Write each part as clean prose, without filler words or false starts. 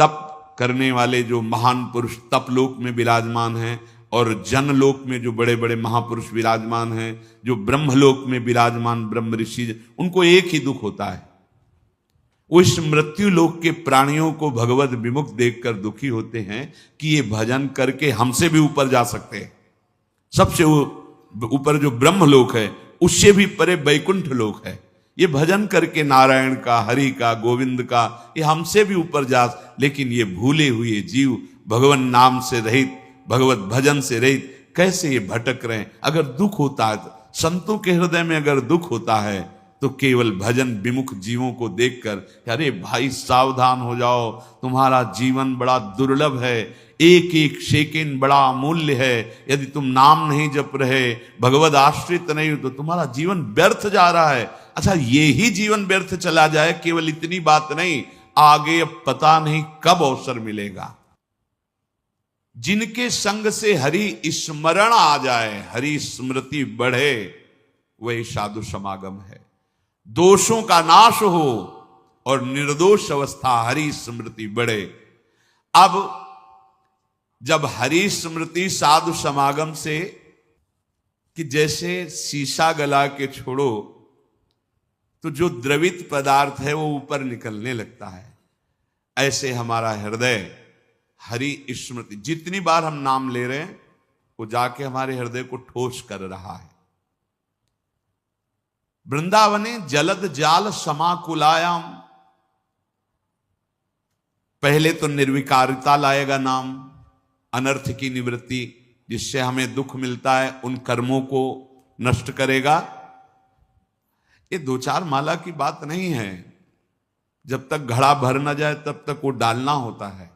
तप करने वाले जो महान पुरुष तपलोक में विराजमान हैं और जनलोक में जो बड़े बड़े महापुरुष विराजमान हैं, जो ब्रह्मलोक में विराजमान ब्रह्म ऋषि, उनको एक ही दुख होता है। वो इस मृत्यु लोक के प्राणियों को भगवत विमुख देखकर दुखी होते हैं कि ये भजन करके हमसे भी ऊपर जा सकते हैं। सबसे ऊपर जो ब्रह्मलोक है, उससे भी परे वैकुंठ लोक है। ये भजन करके नारायण का, हरि का, गोविंद का, ये हमसे भी ऊपर जा, लेकिन ये भूले हुए जीव भगवान नाम से रहित, भगवत भजन से रहित कैसे ये भटक रहे हैं। अगर दुख होता है, संतों के हृदय में अगर दुख होता है तो केवल भजन विमुख जीवों को देखकर, अरे भाई सावधान हो जाओ, तुम्हारा जीवन बड़ा दुर्लभ है, एक एक सेकंड बड़ा अमूल्य है। यदि तुम नाम नहीं जप रहे, भगवत आश्रित नहीं हो, तो तुम्हारा जीवन व्यर्थ जा रहा है। अच्छा, ये ही जीवन व्यर्थ चला जाए, केवल इतनी बात नहीं, आगे अब पता नहीं कब अवसर मिलेगा। जिनके संग से हरि स्मरण आ जाए, हरि स्मृति बढ़े, वही साधु समागम है। दोषों का नाश हो और निर्दोष अवस्था हरि स्मृति बढ़े। अब जब हरि स्मृति साधु समागम से, कि जैसे शीशा गला के छोड़ो तो जो द्रवित पदार्थ है वो ऊपर निकलने लगता है, ऐसे हमारा हृदय हरि स्मृति, जितनी बार हम नाम ले रहे हैं वो जाके हमारे हृदय को ठोस कर रहा है। वृंदावने जलद जाल समाकुलायाम, पहले तो निर्विकारिता लाएगा नाम, अनर्थ की निवृत्ति, जिससे हमें दुख मिलता है उन कर्मों को नष्ट करेगा। ये दो चार माला की बात नहीं है, जब तक घड़ा भर ना जाए तब तक वो डालना होता है।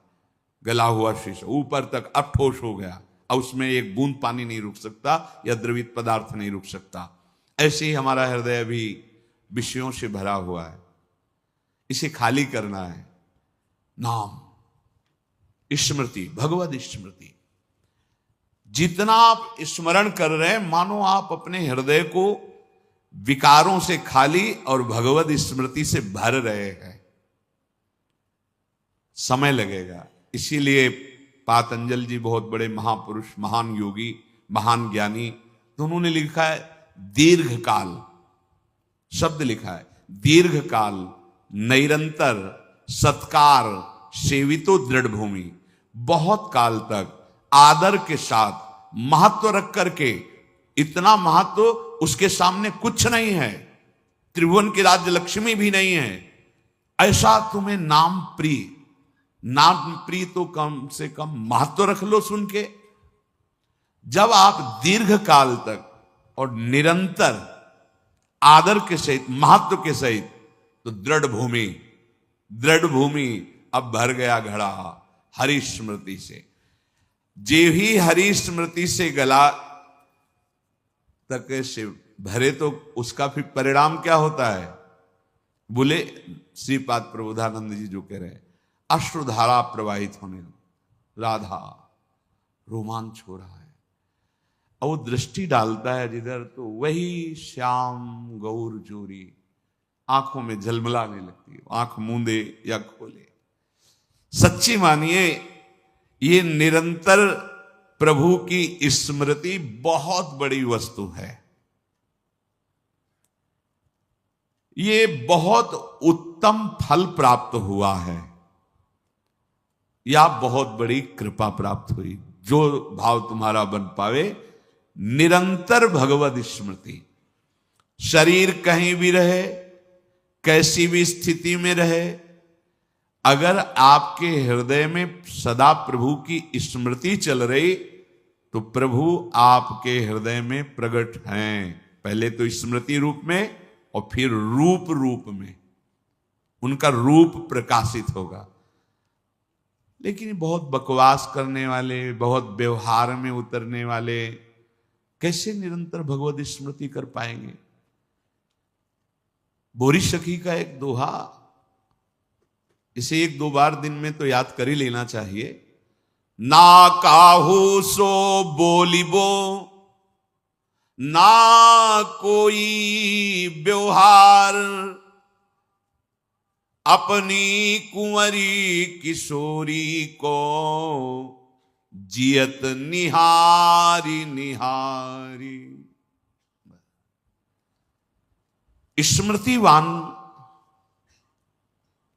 गला हुआ शीशा ऊपर तक अब ठोस हो गया, अब उसमें एक बूंद पानी नहीं रुक सकता या द्रवित पदार्थ नहीं रुक सकता। ऐसे ही हमारा हृदय अभी विषयों से भरा हुआ है, इसे खाली करना है। नाम, स्मृति, भगवत स्मृति, जितना आप स्मरण कर रहे हैं मानो आप अपने हृदय को विकारों से खाली और भगवत स्मृति से भर रहे हैं। समय लगेगा, इसीलिए पातंजल जी बहुत बड़े महापुरुष, महान योगी, महान ज्ञानी, तो उन्होंने लिखा है दीर्घ काल, शब्द लिखा है दीर्घ काल, निरंतर सत्कार सेवितो दृढ़ भूमि, बहुत काल तक आदर के साथ महत्व रख करके, इतना महत्व उसके सामने कुछ नहीं है, त्रिभुवन की राज्य लक्ष्मी भी नहीं है, ऐसा तुम्हें नाम प्रिय, नाम प्रिय तो कम से कम महत्व रख लो सुन के। जब आप दीर्घ काल तक और निरंतर आदर के सहित, महत्व के सहित, तो दृढ़ भूमि, दृढ़ भूमि अब भर गया घड़ा हरि स्मृति से। जे ही हरि स्मृति से गला तक से भरे तो उसका फिर परिणाम क्या होता है? बोले श्रीपाद प्रबोधानंद जी जो कह रहे हैं, अश्रुधारा प्रवाहित होने, राधा रोमांच हो रहा है। और वो दृष्टि डालता है जिधर, तो वही श्याम गौर जोरी आंखों में झलमलाने लगती है, आंख मूंदे या खोले। सच्ची मानिए, ये निरंतर प्रभु की स्मृति बहुत बड़ी वस्तु है। ये बहुत उत्तम फल प्राप्त हुआ है, या बहुत बड़ी कृपा प्राप्त हुई। जो भाव तुम्हारा बन पावे, निरंतर भगवत स्मृति, शरीर कहीं भी रहे, कैसी भी स्थिति में रहे, अगर आपके हृदय में सदा प्रभु की स्मृति चल रही, तो प्रभु आपके हृदय में प्रकट हैं। पहले तो स्मृति रूप में और फिर रूप रूप में उनका रूप प्रकाशित होगा। लेकिन बहुत बकवास करने वाले, बहुत व्यवहार में उतरने वाले कैसे निरंतर भगवत स्मृति कर पाएंगे? बोरी सखी का एक दोहा, इसे एक दो बार दिन में तो याद कर ही लेना चाहिए। ना काहू सो बोलिबो, ना कोई व्यवहार, अपनी कुंवरी किशोरी को जियत निहारी निहारी। स्मृतिवान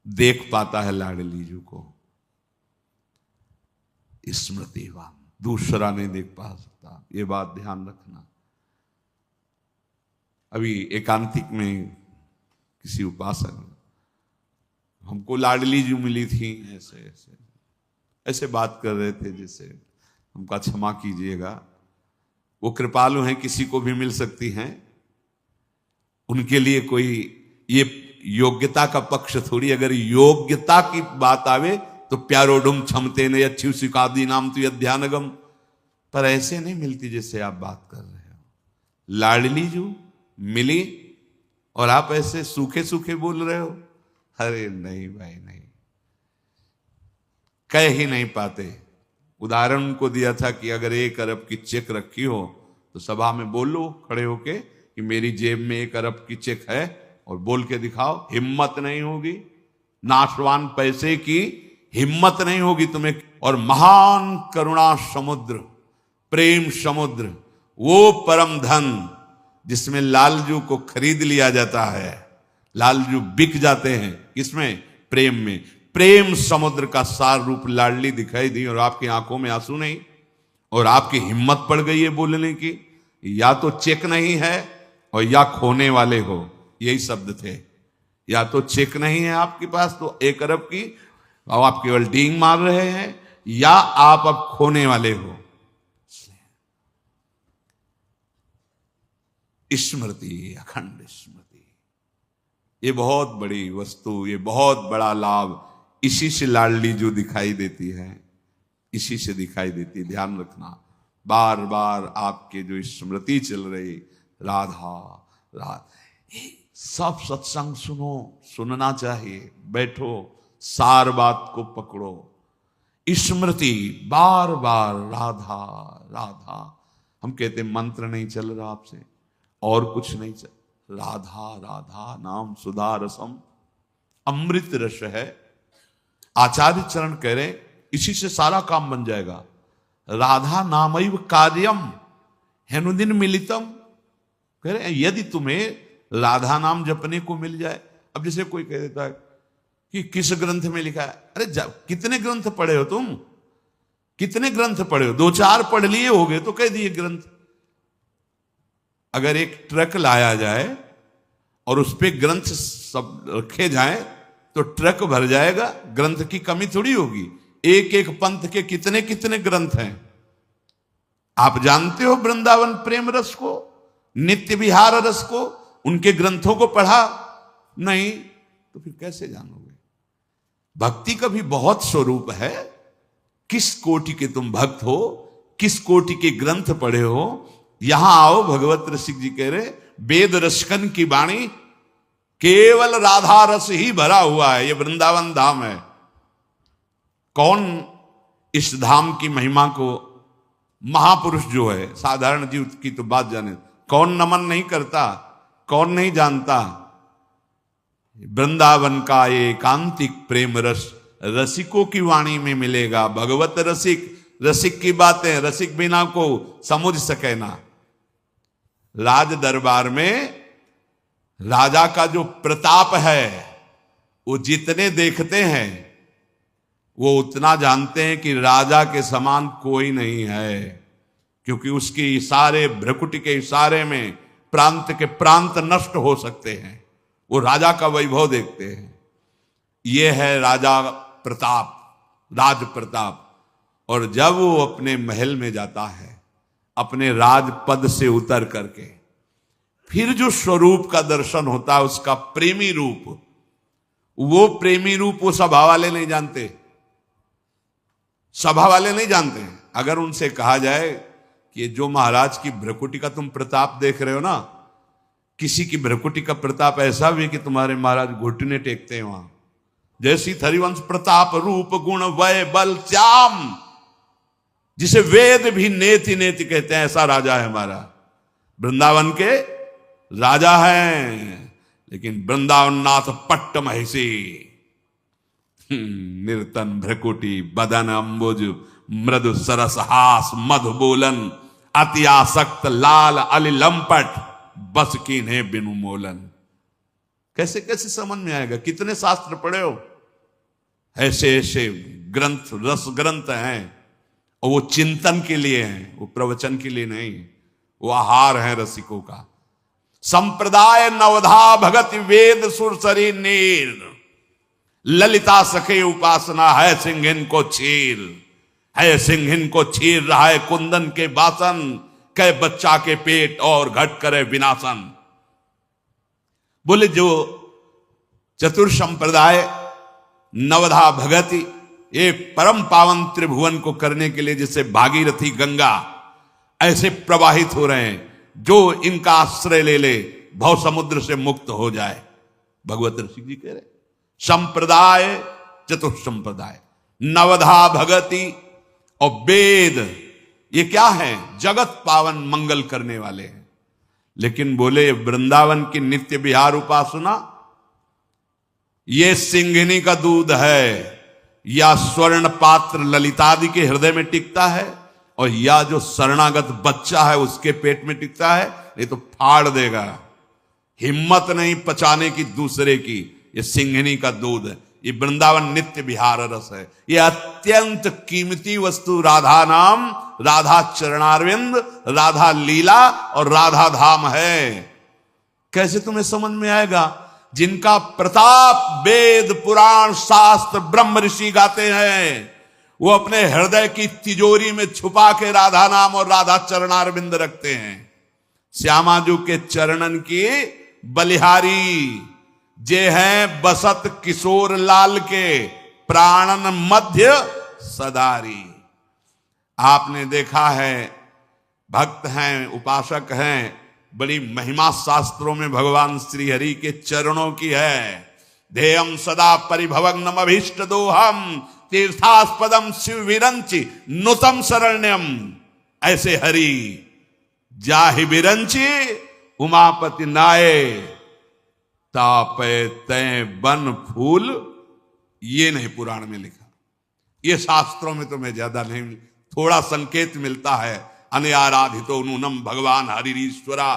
देख पाता है लाडली जी को, स्मृतिवान दूसरा नहीं देख पा सकता, ये बात ध्यान रखना। अभी एकांतिक में किसी उपासक हमको लाडली जी मिली थी, ऐसे ऐसे ऐसे बात कर रहे थे, जैसे हमका क्षमा कीजिएगा, वो कृपालु हैं, किसी को भी मिल सकती हैं, उनके लिए कोई ये योग्यता का पक्ष थोड़ी। अगर योग्यता की बात आवे तो प्यारोडुम क्षमते ने अच्छी सिकादी नाम तो ध्यानगम, पर ऐसे नहीं मिलती जैसे आप बात कर रहे हो। लाडली जो मिली और आप ऐसे सूखे सूखे बोल रहे हो, अरे नहीं भाई नहीं, कह ही नहीं पाते। उदाहरण उनको दिया था कि अगर 1 अरब की चेक रखी हो तो सभा में बोलो खड़े होके कि मेरी जेब में 1 अरब की चेक है, और बोल के दिखाओ। हिम्मत नहीं होगी, नाशवान पैसे की हिम्मत नहीं होगी तुम्हें। और महान करुणा समुद्र, प्रेम समुद्र, वो परम धन जिसमें लालजू को खरीद लिया जाता है, लालजू बिक जाते हैं, किसमें? प्रेम में। प्रेम समुद्र का सार रूप लाडली दिखाई दी, और आपकी आंखों में आंसू नहीं, और आपकी हिम्मत पड़ गई है बोलने की। या तो चेक नहीं है और या खोने वाले हो, यही शब्द थे। या तो चेक नहीं है आपके पास तो 1 अरब की, और आप केवल डींग मार रहे हैं, या आप अब खोने वाले हो। स्मृति, अखंड स्मृति, ये बहुत बड़ी वस्तु, ये बहुत बड़ा लाभ, इसी से लाडली जो दिखाई देती है, इसी से दिखाई देती है। ध्यान रखना, बार बार आपके जो स्मृति चल रही, राधा राधा, सब सत्संग सुनो, सुनना चाहिए, बैठो, सार बात को पकड़ो। स्मृति बार बार राधा राधा। हम कहते मंत्र नहीं चल रहा आपसे, और कुछ नहीं चल, राधा राधा नाम सुधा रसम, अमृत रस है। आचार्य चरण कह रहे इसी से सारा काम बन जाएगा। राधा नामैव कार्यम हेनुदिन मिलितम, कह रहे यदि तुम्हें राधा नाम जपने को मिल जाए। अब जैसे कोई कह देता है कि किस ग्रंथ में लिखा है, अरे कितने ग्रंथ पढ़े हो तुम, कितने ग्रंथ पढ़े हो? 2-4 पढ़ लिए होगे तो कह दिए ग्रंथ। अगर एक ट्रक लाया जाए और उस पे ग्रंथ सब रखे जाए तो ट्रक भर जाएगा, ग्रंथ की कमी थोड़ी होगी। एक एक पंथ के कितने कितने ग्रंथ हैं। आप जानते हो वृंदावन प्रेम रस को, नित्य विहार रस को, उनके ग्रंथों को पढ़ा नहीं तो फिर कैसे जानोगे? भक्ति का भी बहुत स्वरूप है। किस कोटि के तुम भक्त हो, किस कोटि के ग्रंथ पढ़े हो। यहां आओ, भगवत रसिक जी कह रहे वेद रसकन की वाणी, केवल राधा रस ही भरा हुआ है। ये वृंदावन धाम है। कौन इस धाम की महिमा को, महापुरुष जो है, साधारण जीव की तो बात जाने, कौन नमन नहीं करता, कौन नहीं जानता? वृंदावन का ये एकांतिक प्रेम रस रसिकों की वाणी में मिलेगा। भगवत रसिक, रसिक की बातें रसिक बिना को समझ सके ना। राज दरबार में राजा का जो प्रताप है, वो जितने देखते हैं वो उतना जानते हैं कि राजा के समान कोई नहीं है, क्योंकि उसके इशारे, भ्रकुटी के इशारे में प्रांत के प्रांत नष्ट हो सकते हैं। वो राजा का वैभव देखते हैं। ये है राजा प्रताप, राज प्रताप। और जब वो अपने महल में जाता है, अपने राजपद से उतर करके, फिर जो स्वरूप का दर्शन होता है, उसका प्रेमी रूप, वो प्रेमी रूप वो सभा वाले नहीं जानते, सभा वाले नहीं जानते हैं। अगर उनसे कहा जाए कि जो महाराज की भ्रकुटी का तुम प्रताप देख रहे हो ना, किसी की भ्रकुटी का प्रताप ऐसा भी कि तुम्हारे महाराज घुटने टेकते हैं वहां, जैसी हरिवंश प्रताप रूप गुण वय बल श्याम, जिसे वेद भी नेति नेति कहते हैं, ऐसा राजा है हमारा। वृंदावन के राजा हैं, लेकिन वृंदावन नाथ पट्ट महिषी, निर्तन भ्रकुटी बदन अंबुज मृदु सरस हास मधु बोलन अति आसक्त लाल अली लंपट बस कीन्हे बिनु मोलन। कैसे कैसे समझ में आएगा? कितने शास्त्र पढ़े हो? ऐसे ऐसे ग्रंथ रस ग्रंथ हैं और वो चिंतन के लिए हैं, वो प्रवचन के लिए नहीं, वो आहार है रसिकों का। संप्रदाय नवधा भगत वेद सुरसरी नीर ललिता सखे उपासना है सिंहिन को चीर, है सिंहिन को चीर रहा है कुंदन के बासन, कै बच्चा के पेट और घट करे विनाशन। बोले जो चतुर संप्रदाय नवधा भगति ये परम पावन त्रिभुवन को करने के लिए जैसे भागीरथी गंगा ऐसे प्रवाहित हो रहे हैं, जो इनका आश्रय ले ले भव समुद्र से मुक्त हो जाए। भगवत ऋषि जी कह रहे संप्रदाय चतुर संप्रदाय नवधा भगति और वेद ये क्या है? जगत पावन मंगल करने वाले हैं। लेकिन बोले वृंदावन की नित्य विहार उपासना ये सिंहिनी का दूध है, या स्वर्ण पात्र ललितादि के हृदय में टिकता है, और या जो शरणागत बच्चा है उसके पेट में टिकता है, नहीं तो फाड़ देगा। हिम्मत नहीं पचाने की दूसरे की। ये सिंहिनी का दूध है, ये वृंदावन नित्य विहार रस है। ये अत्यंत कीमती वस्तु राधा नाम, राधा चरणारविंद, राधा लीला और राधा धाम है। कैसे तुम्हें समझ में आएगा? जिनका प्रताप वेद पुराण शास्त्र ब्रह्म ऋषि गाते हैं, वो अपने हृदय की तिजोरी में छुपा के राधा नाम और राधा चरणारविंद रखते हैं। श्यामाजू के चरणन की बलिहारी जे हैं बसत किशोर लाल के प्राणन मध्य सदारी। आपने देखा है भक्त हैं, उपासक हैं, बड़ी महिमा शास्त्रों में भगवान श्री हरि के चरणों की है। ध्येयम सदा परिभवग्नम अभीष्ट दोहम तीर्थास्पदम शिव विरंचि नुतम शरण्यम। ऐसे हरि जाहि विरंचि उमापति नाये तापे तय बन फूल। ये नहीं पुराण में लिखा, ये शास्त्रों में तो मैं ज्यादा नहीं, थोड़ा संकेत मिलता है। अनआराधितो नूनम भगवान हरि ईश्वरा,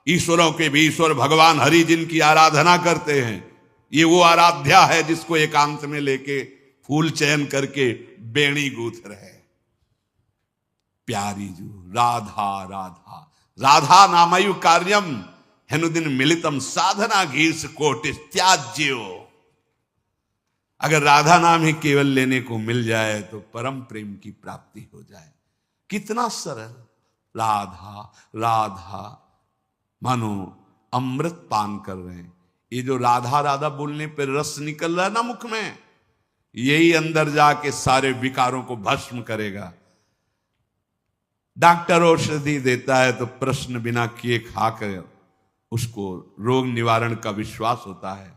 ईश्वरों के भी ईश्वर भगवान हरि जिनकी आराधना करते हैं, ये वो आराध्या है जिसको एकांत में लेके फूल चयन करके बेणी गूथ रहे। प्यारी जू राधा राधा राधा नामयु कार्यम हेनुदिन मिलितम साधना घीस कोटिस त्याज्यो। अगर राधा नाम ही केवल लेने को मिल जाए तो परम प्रेम की प्राप्ति हो जाए। कितना सरल, राधा राधा मानो अमृत पान कर रहे हैं। ये जो राधा राधा बोलने पर रस निकल रहा है ना मुख में, यही अंदर जाके सारे विकारों को भस्म करेगा। डॉक्टर औषधि देता है तो प्रश्न बिना किए खाकर उसको रोग निवारण का विश्वास होता है।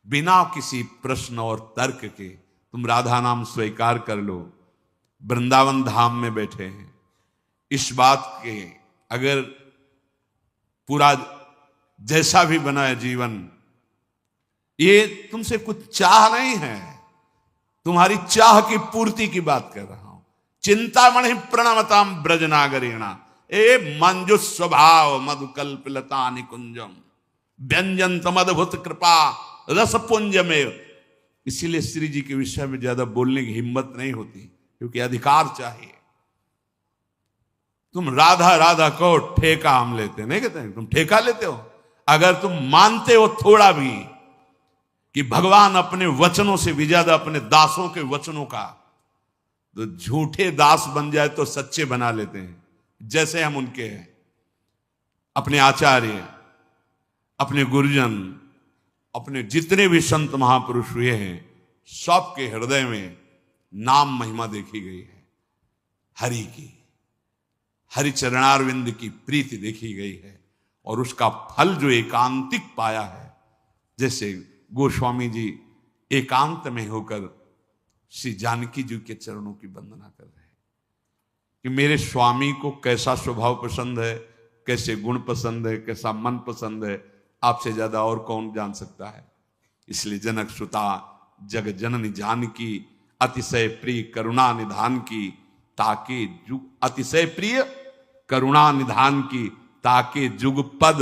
बिना किसी प्रश्न और तर्क के तुम राधा नाम स्वीकार कर लो। वृंदावन धाम में बैठे हैं, इस बात के अगर पूरा जैसा भी बना है जीवन, ये तुमसे कुछ चाह नहीं है, तुम्हारी चाह की पूर्ति की बात कर रहा हूं। चिंतामणि प्रणमताम ब्रजनागरीणा ए मंजुष स्वभाव मधुकल्पलता निकुंजम व्यंजन तमद्भुत कृपा रसपुंज में। इसीलिए श्री जी के विषय में ज्यादा बोलने की हिम्मत नहीं होती, क्योंकि अधिकार चाहिए। तुम राधा राधा कहो, ठेका हम लेते नहीं कहते हैं, तुम ठेका लेते हो। अगर तुम मानते हो थोड़ा भी कि भगवान अपने वचनों से भी ज्यादा अपने दासों के वचनों का, तो झूठे दास बन जाए तो सच्चे बना लेते हैं। जैसे हम उनके हैं, अपने आचार्य, अपने गुरुजन, अपने जितने भी संत महापुरुष हुए हैं, सबके हृदय में नाम महिमा देखी गई है। हरि की, हरि चरणारविंद की प्रीति देखी गई है, और उसका फल जो एकांतिक पाया है। जैसे गोस्वामी जी एकांत में होकर श्री जानकी जी के चरणों की वंदना कर रहे हैं कि मेरे स्वामी को कैसा स्वभाव पसंद है, कैसे गुण पसंद है, कैसा मन पसंद है, आपसे ज्यादा और कौन जान सकता है। इसलिए जनक सुता जग जननी जानकी, अतिशय प्रिय करुणा निधान की, ताके जुग अतिशय प्रिय करुणा निधान की, ताके जुग पद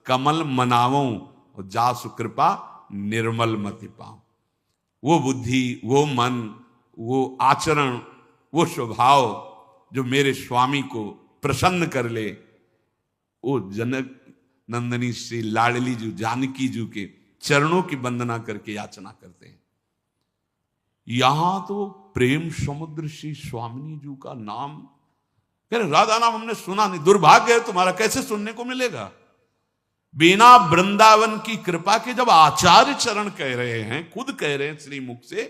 कमल मनावों, और जासु कृपा निर्मल मति पाऊं। वो बुद्धि, वो मन, वो आचरण, वो स्वभाव जो मेरे स्वामी को प्रसन्न कर ले, वो जनक नंदनी श्री लाडली जी जानकी जी के चरणों की वंदना करके याचना करते हैं। यहां तो प्रेम समुद्र श्री स्वामिनी जी का नाम, कह रहे राधा नाम हमने सुना नहीं, दुर्भाग्य है तुम्हारा, कैसे सुनने को मिलेगा? बिना वृंदावन की कृपा के जब आचार्य चरण कह रहे हैं, खुद कह रहे हैं श्री मुख से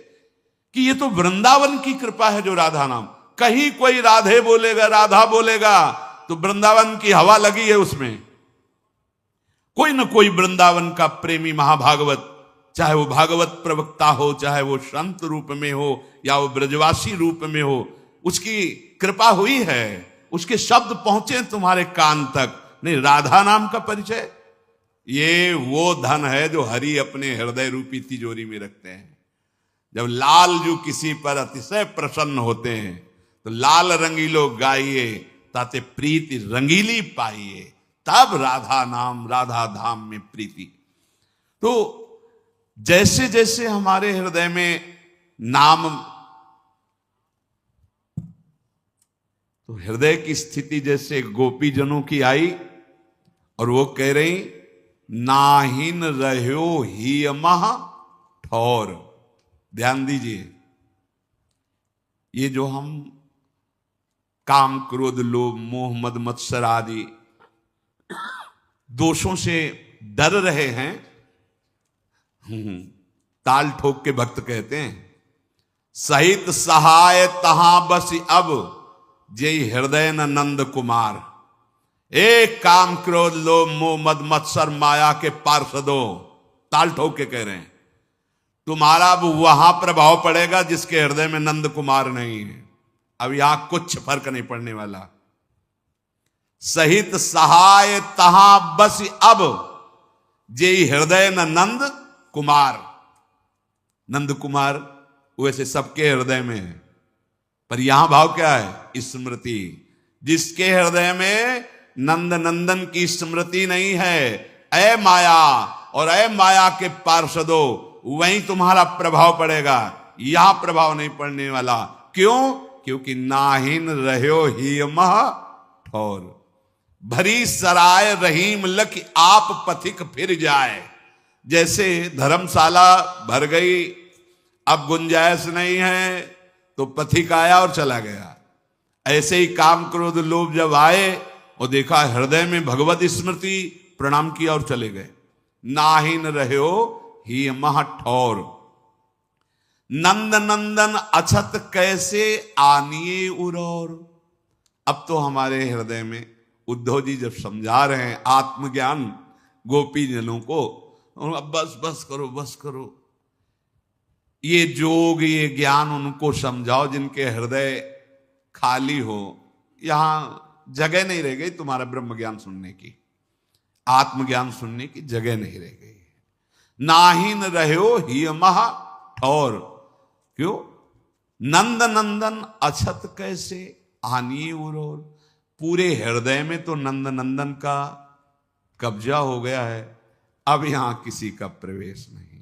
कि ये तो वृंदावन की कृपा है जो राधा नाम, कहीं कोई राधे बोलेगा, राधा बोलेगा तो वृंदावन की हवा लगी है उसमें। कोई न कोई वृंदावन का प्रेमी महाभागवत, चाहे वो भागवत प्रवक्ता हो, चाहे वो संत रूप में हो या वो ब्रजवासी रूप में हो, उसकी कृपा हुई है, उसके शब्द पहुंचे तुम्हारे कान तक। नहीं, राधा नाम का परिचय ये वो धन है जो हरि अपने हृदय रूपी तिजोरी में रखते हैं। जब लाल जो किसी पर अतिशय प्रसन्न होते हैं तो लाल रंगीलो गाइए, ताते प्रीति रंगीली पाइए, तब राधा नाम राधा धाम में प्रीति। तो जैसे जैसे हमारे हृदय में नाम, तो हृदय की स्थिति जैसे गोपीजनों की आई और वो कह रही नाहिन रह्यो ही मह ठौर। ध्यान दीजिए, ये जो हम काम क्रोध लोभ मोह मद मत्सर आदि दोषों से डर रहे हैं, ताल ठोक के भक्त कहते हैं सहित सहाय तहां बस अब जय हृदय न नंद कुमार। एक काम क्रोध लोभ मोह मद मत्सर माया के पार्षदों, ताल ठोक के कह रहे हैं तुम्हारा अब वहां प्रभाव पड़ेगा जिसके हृदय में नंद कुमार नहीं है। अब यहां कुछ फर्क नहीं पड़ने वाला। सहित सहाय तहां बस अब जे हृदय न नंद कुमार। नंद कुमार वैसे सबके हृदय में है, पर यहां भाव क्या है? स्मृति। जिसके हृदय में नंद नंदन की स्मृति नहीं है, ऐ माया और ऐ माया के पार्षदों, वहीं तुम्हारा प्रभाव पड़ेगा, यहां प्रभाव नहीं पड़ने वाला। क्यों? क्योंकि नाहिन रह्यो ही मह ठौर। भरी सराय रहीम लख आप पथिक फिर जाए। जैसे धर्मशाला भर गई, अब गुंजाइश नहीं है तो पथिक आया और चला गया। ऐसे ही काम क्रोध लोभ जब आए और देखा हृदय में भगवत स्मृति, प्रणाम किया और चले गए। नाहिन रह्यो ही मह ठौर। नंद नंदन अछत कैसे आनिए उरौर। अब तो हमारे हृदय में उद्धव जी जब समझा रहे हैं आत्मज्ञान गोपी जनों को, अब बस बस करो, बस करो, ये जोग ये ज्ञान उनको समझाओ जिनके हृदय खाली हो। यहां जगह नहीं रह गई तुम्हारा ब्रह्म ज्ञान सुनने की, आत्मज्ञान सुनने की जगह नहीं रह गई। नाहिन रह्यो ही मह ठौर। क्यों? नंद नंदन अछत कैसे आनी उरोर। पूरे हृदय में तो नंद नंदन का कब्जा हो गया है, अब यहां किसी का प्रवेश नहीं।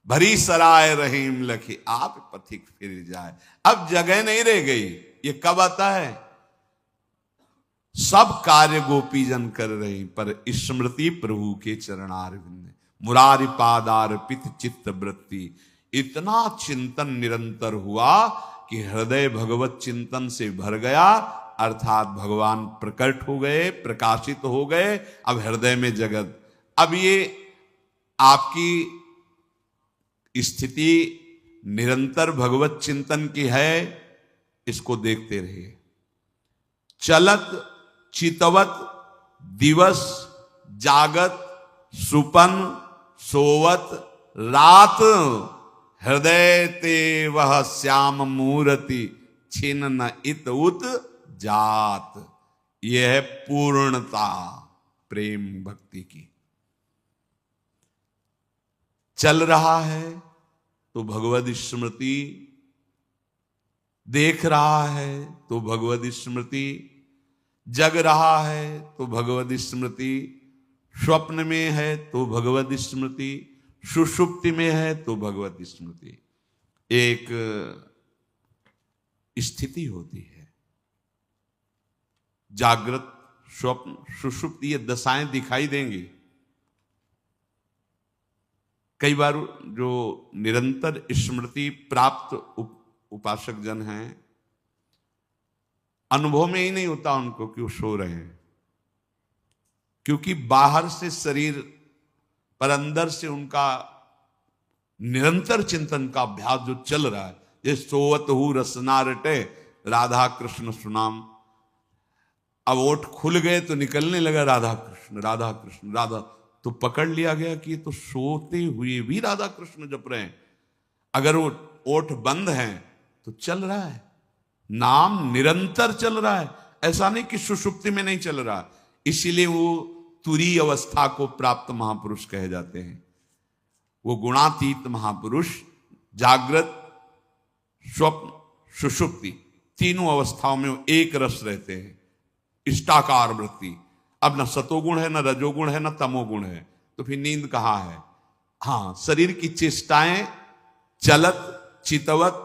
भरी सराय रहीम लखी आप पथिक फिर जाए। अब जगह नहीं रह गई। ये कब आता है? सब कार्य गोपीजन कर रही, पर स्मृति प्रभु के चरणारविंद। मुरारी पादार्पित चित्त वृत्ति। इतना चिंतन निरंतर हुआ कि हृदय भगवत चिंतन से भर गया, अर्थात भगवान प्रकट हो गए, प्रकाशित हो गए। अब हृदय में जगत। अब ये आपकी स्थिति निरंतर भगवत चिंतन की है, इसको देखते रहिए। चलत चितवत दिवस जागत सुपन सोवत रात। हृदय ते वह श्याम मूर्ति छिन्न न इत उत जात। यह है पूर्णता प्रेम भक्ति की। चल रहा है तो भगवद स्मृति, देख रहा है तो भगवद स्मृति, जग रहा है तो भगवद स्मृति, स्वप्न में है तो भगवद स्मृति, सुषुप्ति में है तो भगवद स्मृति। एक स्थिति होती है, जागृत, स्वप्न, सुषुप्ति, ये दशाएं दिखाई देंगी। कई बार जो निरंतर स्मृति प्राप्त उपासक जन हैं, अनुभव में ही नहीं होता उनको कि वो सो रहे हैं, क्योंकि बाहर से शरीर पर अंदर से उनका निरंतर चिंतन का अभ्यास जो चल रहा है। ये सोवत हु रसना रटे राधा कृष्ण सुनाम, अब ओठ खुल गए तो निकलने लगा राधा कृष्ण राधा कृष्ण राधा, तो पकड़ लिया गया कि ये तो सोते हुए भी राधा कृष्ण जप रहे हैं। अगर वो ओठ बंद हैं तो चल रहा है, नाम निरंतर चल रहा है, ऐसा नहीं कि सुषुप्ति में नहीं चल रहा। इसीलिए वो तुरीय अवस्था को प्राप्त महापुरुष कहे जाते हैं। वो गुणातीत महापुरुष जागृत, स्वप्न, सुषुप्ति तीनों अवस्थाओं में वो एक रस रहते हैं, इष्टाकार वृत्ति। अब न सतोगुण है, न रजोगुण है, न तमोगुण है, तो फिर नींद कहाँ है? हाँ, शरीर की चेष्टाएं चलत चितवत,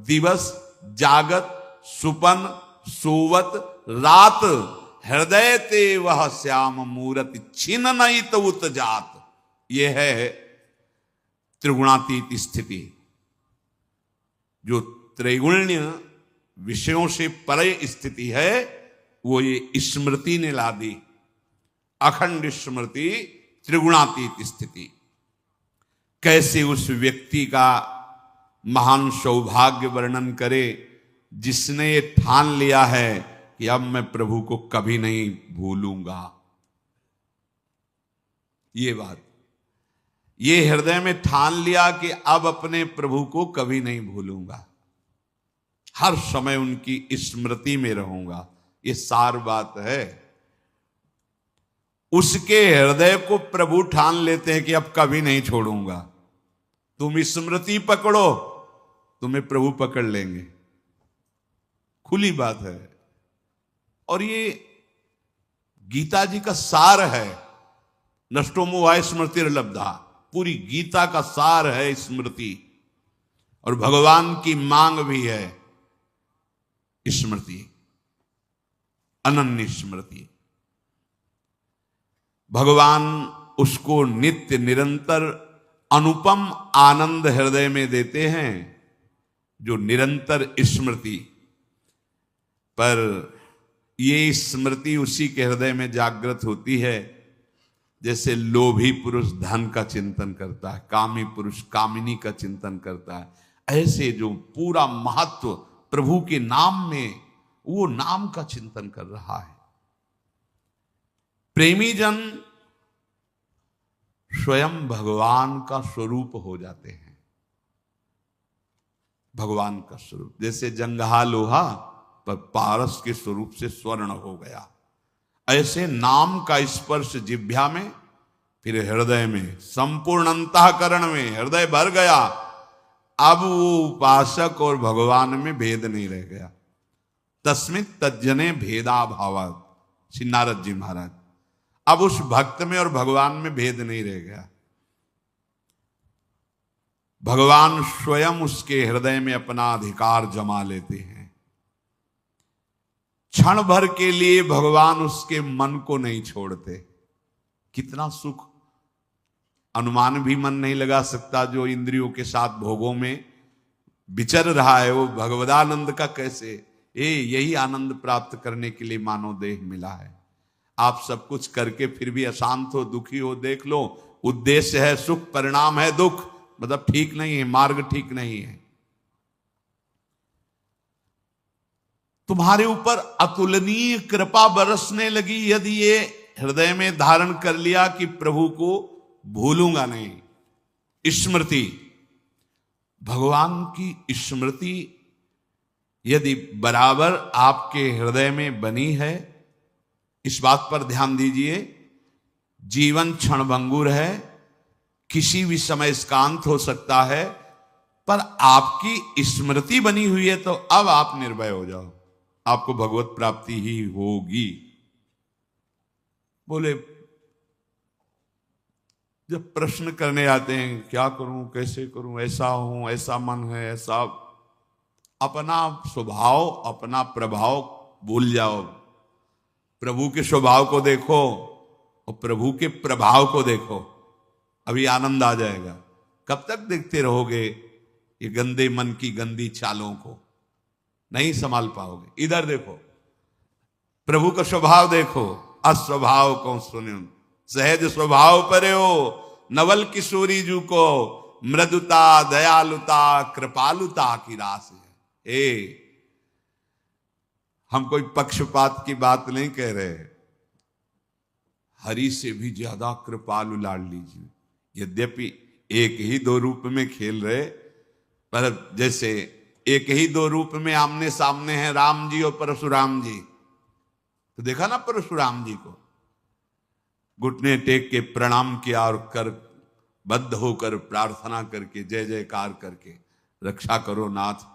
दिवस जागत, सुपन सोवत, रात हृदय ते वह श्याम मूरति छिन नहीं तो उत जात। यह है त्रिगुणातीत स्थिति। जो त्रैगुण्य विषयों से परे स्थिति है, वो ये स्मृति ने ला दी, अखंड स्मृति, त्रिगुणातीत स्थिति। कैसे उस व्यक्ति का महान सौभाग्य वर्णन करे जिसने ये ठान लिया है कि अब मैं प्रभु को कभी नहीं भूलूंगा। ये बात, ये हृदय में ठान लिया कि अब अपने प्रभु को कभी नहीं भूलूंगा, हर समय उनकी स्मृति में रहूंगा। ये सार बात है। उसके हृदय को प्रभु ठान लेते हैं कि अब कभी नहीं छोड़ूंगा। तुम स्मृति पकड़ो, तुम्हें प्रभु पकड़ लेंगे, खुली बात है। और ये गीता जी का सार है, नष्टो मोहाय स्मृतिर्लब्धा, पूरी गीता का सार है स्मृति। और भगवान की मांग भी है स्मृति, अनन्य स्मृति। भगवान उसको नित्य निरंतर अनुपम आनंद हृदय में देते हैं जो निरंतर स्मृति। पर ये स्मृति उसी के हृदय में जागृत होती है जैसे लोभी पुरुष धन का चिंतन करता है, कामी पुरुष कामिनी का चिंतन करता है। ऐसे जो पूरा महत्व प्रभु के नाम में, वो नाम का चिंतन कर रहा है। प्रेमी जन स्वयं भगवान का स्वरूप हो जाते हैं, भगवान का स्वरूप। जैसे जंगहा लोहा पर पारस के स्वरूप से स्वर्ण हो गया, ऐसे नाम का स्पर्श जिह्वा में, फिर हृदय में, संपूर्ण अंतःकरण में हृदय भर गया। अब वो उपासक और भगवान में भेद नहीं रह गया। तस्मिन् तज्जने भेदाभावात्, श्री नारद जी महाराज। अब उस भक्त में और भगवान में भेद नहीं रह गया। भगवान स्वयं उसके हृदय में अपना अधिकार जमा लेते हैं। क्षण भर के लिए भगवान उसके मन को नहीं छोड़ते। कितना सुख, अनुमान भी मन नहीं लगा सकता। जो इंद्रियों के साथ भोगों में विचर रहा है, वो भगवदानंद का कैसे, यही आनंद प्राप्त करने के लिए मानव देह मिला है। आप सब कुछ करके फिर भी अशांत हो, दुखी हो, देख लो। उद्देश्य है सुख, परिणाम है दुख, मतलब ठीक नहीं है, मार्ग ठीक नहीं है। तुम्हारे ऊपर अतुलनीय कृपा बरसने लगी यदि ये हृदय में धारण कर लिया कि प्रभु को भूलूंगा नहीं। स्मृति, भगवान की स्मृति यदि बराबर आपके हृदय में बनी है, इस बात पर ध्यान दीजिए। जीवन क्षणभंगुर है, किसी भी समय इसका अंत हो सकता है, पर आपकी स्मृति बनी हुई है तो अब आप निर्भय हो जाओ, आपको भगवत प्राप्ति ही होगी। बोले जब प्रश्न करने आते हैं क्या करूं कैसे करूं, ऐसा हूं ऐसा मन है ऐसा, अपना स्वभाव अपना प्रभाव भूल जाओ, प्रभु के स्वभाव को देखो और प्रभु के प्रभाव को देखो, अभी आनंद आ जाएगा। कब तक देखते रहोगे ये गंदे मन की गंदी चालों को, नहीं संभाल पाओगे। इधर देखो, प्रभु का स्वभाव देखो, अस्वभाव को सुनो सहज स्वभाव परे हो, नवल किशोरी जू को मृदुता दयालुता कृपालुता की रास है। हम कोई पक्षपात की बात नहीं कह रहे, हरि से भी ज्यादा कृपालु लाडली जी, यद्यपि एक ही दो रूप में खेल रहे, पर जैसे एक ही दो रूप में आमने सामने हैं राम जी और परशुराम जी, तो देखा ना परशुराम जी को घुटने टेक के प्रणाम किया और कर बद्ध होकर प्रार्थना करके जय जयकार करके रक्षा करो नाथ।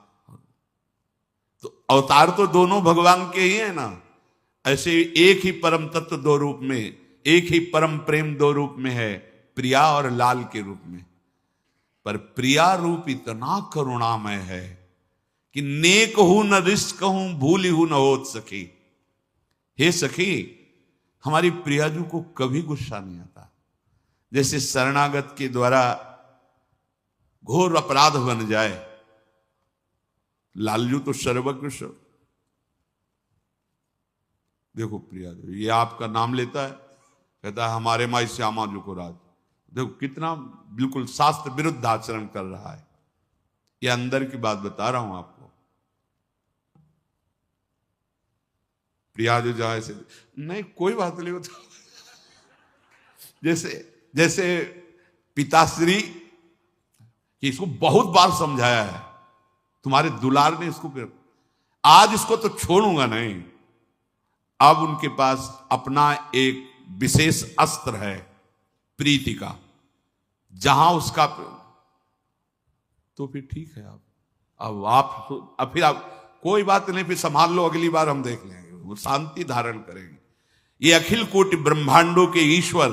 तो अवतार तो दोनों भगवान के ही है ना, ऐसे एक ही परम तत्व दो रूप में, एक ही परम प्रेम दो रूप में है, प्रिया और लाल के रूप में। पर प्रिया रूप इतना करुणामय है कि नेक हूं न रिश्क हूं भूली हूं न होत सखी। हे सखी, हमारी प्रियाजू को कभी गुस्सा नहीं आता। जैसे शरणागत के द्वारा घोर अपराध बन जाए, लालजू तो सर्वकृष्ण, देखो प्रियाजू ये आपका नाम लेता है, कहता है हमारे माई श्यामा जी को राज, देखो कितना बिल्कुल शास्त्र विरुद्ध आचरण कर रहा है। ये अंदर की बात बता रहा हूं आपको। प्रिया जो जाए से नहीं कोई बात नहीं होता। जैसे पिताश्री कि इसको बहुत बार समझाया है, तुम्हारे दुलार ने इसको, आज इसको तो छोड़ूंगा नहीं। अब उनके पास अपना एक विशेष अस्त्र है प्रीति का, जहां उसका, तो फिर ठीक है। अब फिर आप कोई बात नहीं, फिर संभाल लो, अगली बार हम देख लेंगे, वो शांति धारण करेंगे। ये अखिल कोटि ब्रह्मांडों के ईश्वर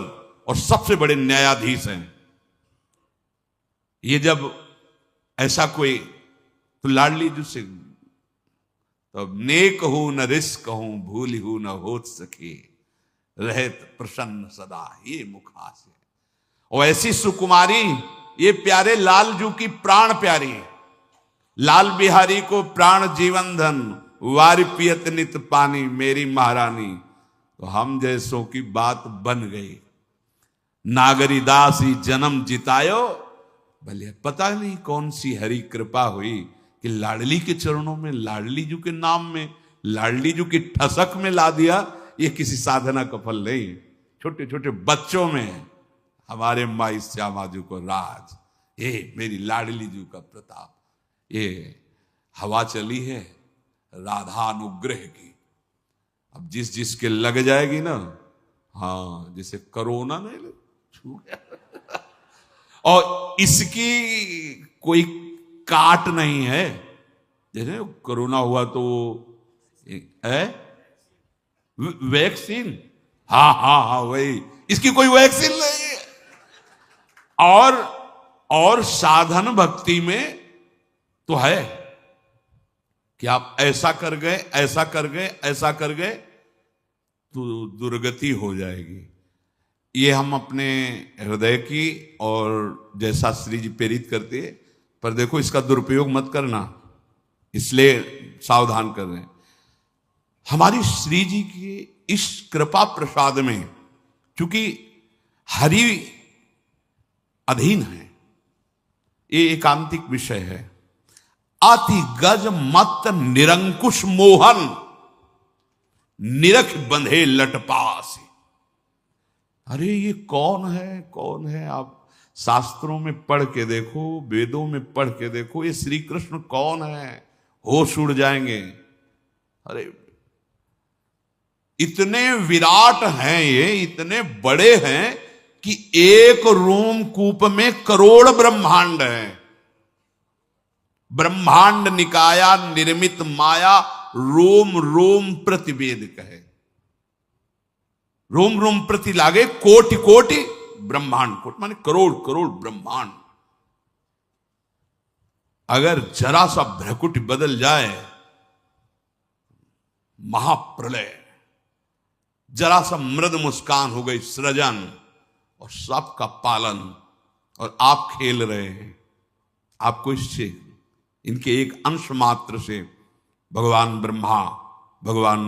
और सबसे बड़े न्यायाधीश हैं। ये जब ऐसा कोई, तो लाडली जी से तो नेक हूं न रिश्क हूं भूल हूं न होत सके, रहत प्रसन्न सदा ये मुखासे। और ऐसी सुकुमारी, ये प्यारे लालजू की प्राण प्यारी, लाल बिहारी को प्राण जीवन धन वारि पियत नित पानी मेरी महारानी। तो हम जैसों की बात बन गई, नागरी दासी जन्म जितायो, भले पता नहीं कौन सी हरी कृपा हुई कि लाडली के चरणों में, लाडली जू के नाम में, लाडली जू की ठसक में ला दिया। ये किसी साधना का फल नहीं, छोटे छोटे बच्चों में हमारे माई श्यामा जू को राज, ये मेरी लाडली जू का प्रताप। ये हवा चली है राधा अनुग्रह की, अब जिस जिसके लग जाएगी ना, हाँ जैसे कोरोना नहीं छू गया और इसकी कोई काट नहीं है। जैसे कोरोना हुआ तो वैक्सीन, हाँ हाँ हाँ वही, इसकी कोई वैक्सीन नहीं है। और साधन भक्ति में तो है कि आप ऐसा कर गए ऐसा कर गए ऐसा कर गए तो दुर्गति हो जाएगी। ये हम अपने हृदय की और जैसा श्री जी प्रेरित करते हैं, पर देखो इसका दुरुपयोग मत करना, इसलिए सावधान कर रहे हैं। हमारी श्री जी की इस कृपा प्रसाद में चूंकि हरि अधीन है, ये एकांतिक विषय है। अति गज मत निरंकुश मोहन निरख बंधे लटपास। अरे ये कौन है कौन है, आप शास्त्रों में पढ़ के देखो, वेदों में पढ़ के देखो, ये श्री कृष्ण कौन है, होश उड़ जाएंगे। अरे इतने विराट हैं, ये इतने बड़े हैं कि एक रोमकूप में करोड़ ब्रह्मांड है। ब्रह्मांड निकाया निर्मित माया, रोम रोम प्रतिवेद कहे। रोम रोम प्रति लागे कोटि कोटि ब्रह्मांड, कोटि माने करोड़ करोड़ ब्रह्मांड। अगर जरा सा भ्रकुटी बदल जाए, महाप्रलय, जरा सा मृद मुस्कान हो गई, सृजन और सबका पालन, और आप खेल रहे हैं। आपको इससे, इनके एक अंश मात्र से भगवान ब्रह्मा, भगवान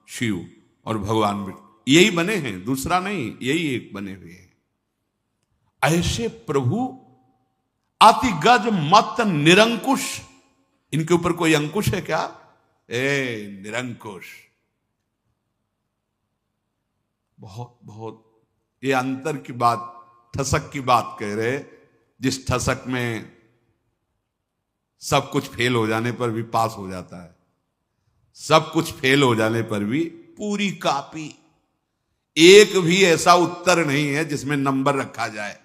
शिव और भगवान विष्णु यही बने हैं, दूसरा नहीं, यही एक बने हुए हैं। ऐसे प्रभु अति गज मत निरंकुश, इनके ऊपर कोई अंकुश है क्या? निरंकुश। बहुत बहुत ये अंतर की बात, ठसक की बात कह रहे। जिस ठसक में सब कुछ फेल हो जाने पर भी पास हो जाता है, सब कुछ फेल हो जाने पर भी पूरी कॉपी, एक भी ऐसा उत्तर नहीं है जिसमें नंबर रखा जाए।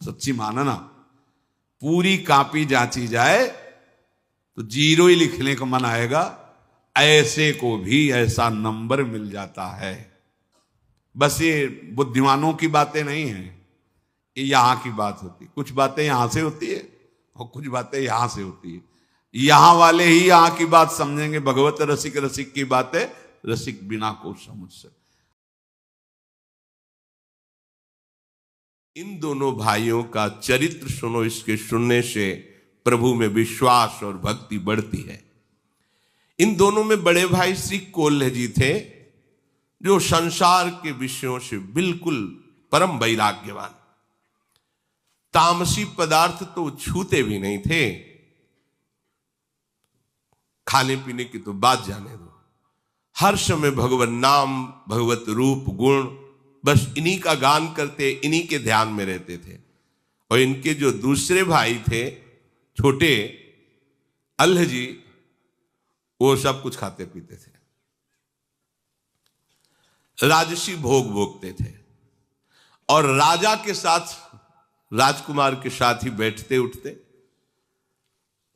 सच्ची माना ना, पूरी कॉपी जांची जाए तो 0 ही लिखने का मन आएगा। ऐसे को भी ऐसा नंबर मिल जाता है। बस ये बुद्धिमानों की बातें नहीं है, ये यहां की बात होती। कुछ बातें यहां से होती है और कुछ बातें यहां से होती है। यहां वाले ही यहां की बात समझेंगे। भगवत रसिक रसिक की बातें रसिक बिना को समझ सके। इन दोनों भाइयों का चरित्र सुनो, इसके सुनने से प्रभु में विश्वास और भक्ति बढ़ती है। इन दोनों में बड़े भाई श्री कोल्ह जी थे, जो संसार के विषयों से बिल्कुल परम वैराग्यवान, तामसी पदार्थ तो छूते भी नहीं थे। खाने पीने की तो बात जाने दो, हर समय भगवत नाम, भगवत रूप गुण, बस इन्हीं का गान करते, इन्हीं के ध्यान में रहते थे। और इनके जो दूसरे भाई थे छोटे, अल्ह जी, वो सब कुछ खाते पीते थे, राजसी भोग भोगते थे, और राजा के साथ, राजकुमार के साथ ही बैठते उठते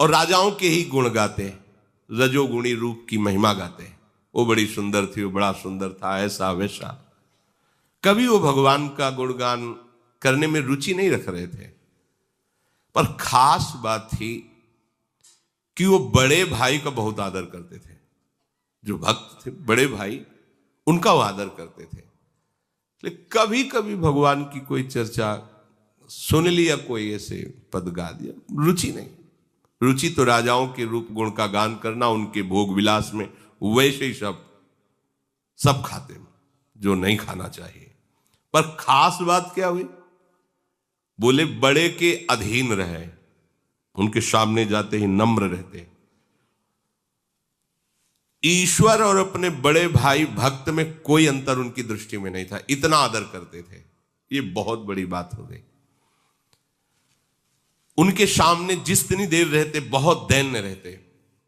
और राजाओं के ही गुण गाते, रजोगुणी रूप की महिमा गाते। वो बड़ी सुंदर थी, वो बड़ा सुंदर था, ऐसा वैसा। कभी वो भगवान का गुणगान करने में रुचि नहीं रख रहे थे। पर खास बात थी कि वो बड़े भाई का बहुत आदर करते थे। जो भक्त थे बड़े भाई, उनका वो आदर करते थे। लेकिन कभी कभी भगवान की कोई चर्चा सुन लिया, कोई ऐसे पद गा दिया, रुचि नहीं। रुचि तो राजाओं के रूप गुण का गान करना, उनके भोग विलास में, वैसे ही सब खाते जो नहीं खाना चाहिए। पर खास बात क्या हुई? बोले बड़े के अधीन रहे, उनके सामने जाते ही नम्र रहते। ईश्वर और अपने बड़े भाई भक्त में कोई अंतर उनकी दृष्टि में नहीं था, इतना आदर करते थे। ये बहुत बड़ी बात हो गई। उनके सामने जितनी देर रहते बहुत दैन्य रहते,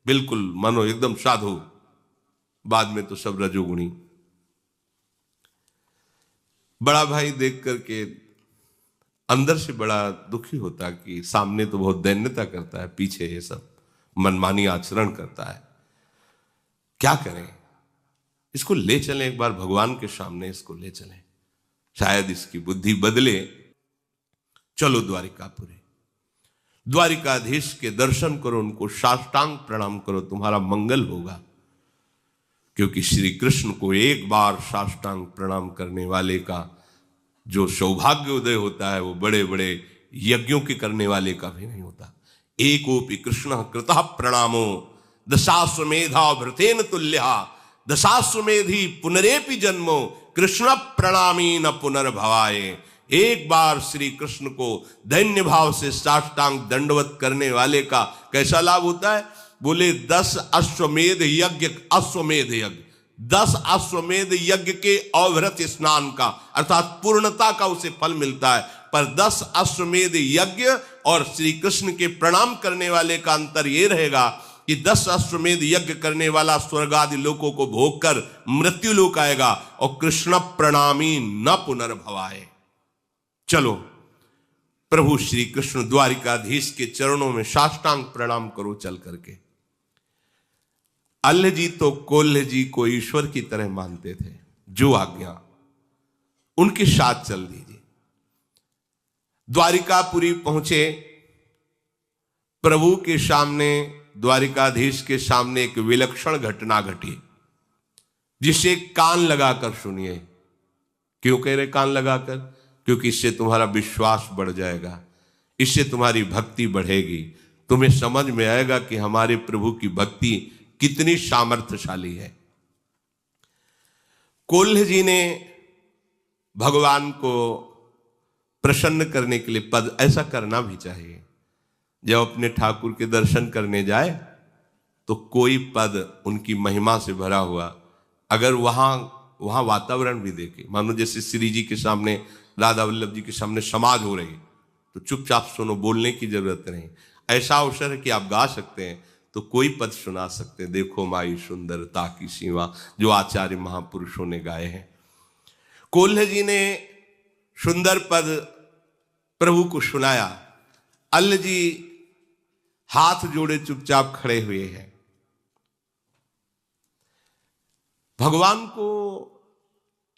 बिल्कुल मानो एकदम साधु। बाद में तो सब रजोगुणी। बड़ा भाई देख करके अंदर से बड़ा दुखी होता कि सामने तो बहुत दैन्यता करता है, पीछे ये सब मनमानी आचरण करता है। क्या करें? इसको ले चलें एक बार भगवान के सामने, इसको ले चलें, शायद इसकी बुद्धि बदले। चलो द्वारिकापुरी, द्वारिकाधीश के दर्शन करो, उनको साष्टांग प्रणाम करो, तुम्हारा मंगल होगा। क्योंकि श्री कृष्ण को एक बार साष्टांग प्रणाम करने वाले का जो सौभाग्य उदय होता है, वो बड़े बड़े यज्ञों के करने वाले का भी नहीं होता। एकोपि कृष्ण कृतः प्रणामो दशाश्वमेधा भृतेन तुल्यः दशाश्वमेधी पुनरेपि जन्मो कृष्ण प्रणामी न पुनर्भवाय। एक बार श्री कृष्ण को दैन्य भाव से साष्टांग दंडवत करने वाले का कैसा लाभ होता है? बोले 10 अश्वमेध यज्ञ, अश्वमेध यज्ञ, 10 अश्वमेध यज्ञ के अवृत स्नान का, अर्थात पूर्णता का उसे फल मिलता है। पर 10 अश्वमेध यज्ञ और श्री कृष्ण के प्रणाम करने वाले का अंतर यह रहेगा कि 10 अश्वमेध यज्ञ करने वाला स्वर्ग आदि लोकों को भोग कर मृत्यु लोक आएगा और कृष्ण प्रणामी न पुनर्भवाए। चलो प्रभु श्री कृष्ण द्वारिकाधीश के चरणों में साष्टांग प्रणाम करो चल करके। अल्ल जी तो कोल्ह जी को ईश्वर की तरह मानते थे, जो आज्ञा उनके साथ चल दीजिए। द्वारिकापुरी पहुंचे, प्रभु के सामने, द्वारिकाधीश के सामने एक विलक्षण घटना घटी, जिसे कान लगाकर सुनिए। क्यों कह रहे कान लगाकर? क्योंकि इससे तुम्हारा विश्वास बढ़ जाएगा, इससे तुम्हारी भक्ति बढ़ेगी, तुम्हें समझ में आएगा कि हमारे प्रभु की भक्ति कितनी सामर्थ्यशाली है। कोल्ह जी ने भगवान को प्रसन्न करने के लिए पद, ऐसा करना भी चाहिए, जब अपने ठाकुर के दर्शन करने जाए तो कोई पद उनकी महिमा से भरा हुआ, अगर वहां वातावरण भी देखे, मानो जैसे श्री जी के सामने, राधा वल्लभ जी के सामने समाज हो रही, तो चुपचाप सुनो, बोलने की जरूरत नहीं। ऐसा अवसर है कि आप गा सकते हैं तो कोई पद सुना सकते हैं। देखो माई सुंदरता की सीमा, जो आचार्य महापुरुषों ने गाए हैं। कोल्ह जी ने सुंदर पद प्रभु को सुनाया। अल्ल जी हाथ जोड़े चुपचाप खड़े हुए हैं। भगवान को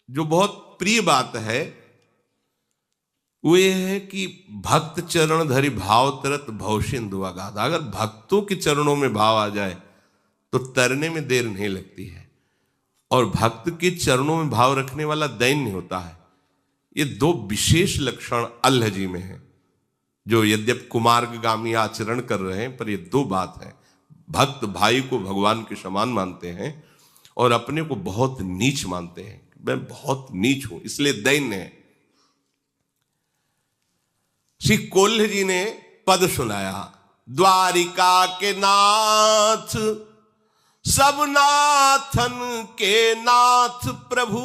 जो बहुत प्रिय बात है वो ये है कि भक्त चरण धरि भाव तरत भव सिंधु अगाध। अगर भक्तों के चरणों में भाव आ जाए तो तरने में देर नहीं लगती है, और भक्त के चरणों में भाव रखने वाला दैन्य होता है। ये दो विशेष लक्षण अल्लाह जी में है, जो यद्यप कुमार्गामी आचरण कर रहे हैं, पर ये दो बात है। भक्त भाई को भगवान के समान मानते हैं और अपने को बहुत नीच मानते हैं, मैं बहुत नीच हूं इसलिए दैन्य है। श्री कोल्ह जी ने पद सुनाया। द्वारिका के नाथ सब नाथन के नाथ प्रभु,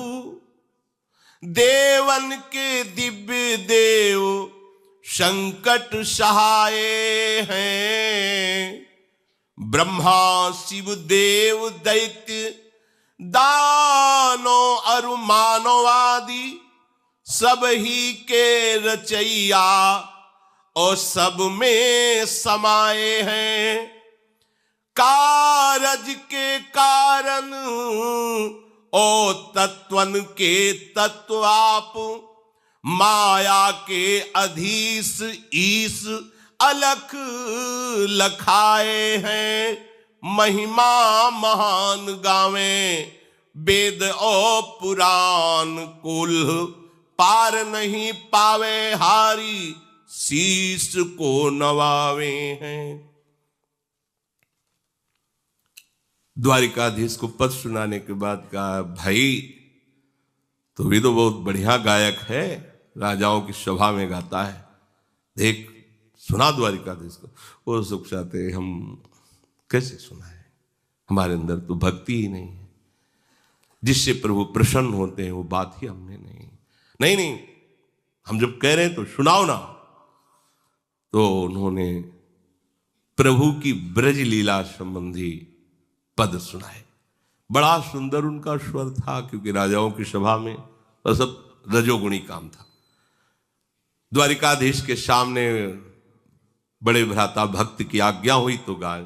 देवन के दिव्य देव संकट सहाय हैं। ब्रह्मा शिव देव दैत्य दानो अरु मानवादि, सब ही के रचैया और सब में समाये हैं। कारज के कारण ओ तत्वन के तत्व आप, माया के अधीश ईश अलख लखाए हैं। महिमा महान गावे वेद और पुराण, कुल पार नहीं पावे हारी शीश को नवावे हैं। द्वारिकाधीश को पद सुनाने के बाद कहा, भाई तो भी तो बहुत बढ़िया गायक है, राजाओं की सभा में गाता है, देख सुना द्वारिकाधीश को। वो सुख चाहते हम कैसे सुनाए, हमारे अंदर तो भक्ति ही नहीं है, जिससे प्रभु प्रसन्न होते हैं वो बात ही हमने नहीं, हम जब कह रहे हैं तो सुनाओ ना। तो उन्होंने प्रभु की ब्रज लीला संबंधी पद सुनाए। बड़ा सुंदर उनका स्वर था, क्योंकि राजाओं की सभा में वह सब रजोगुणी काम था। द्वारिकाधीश के सामने बड़े भ्राता भक्त की आज्ञा हुई तो गाय।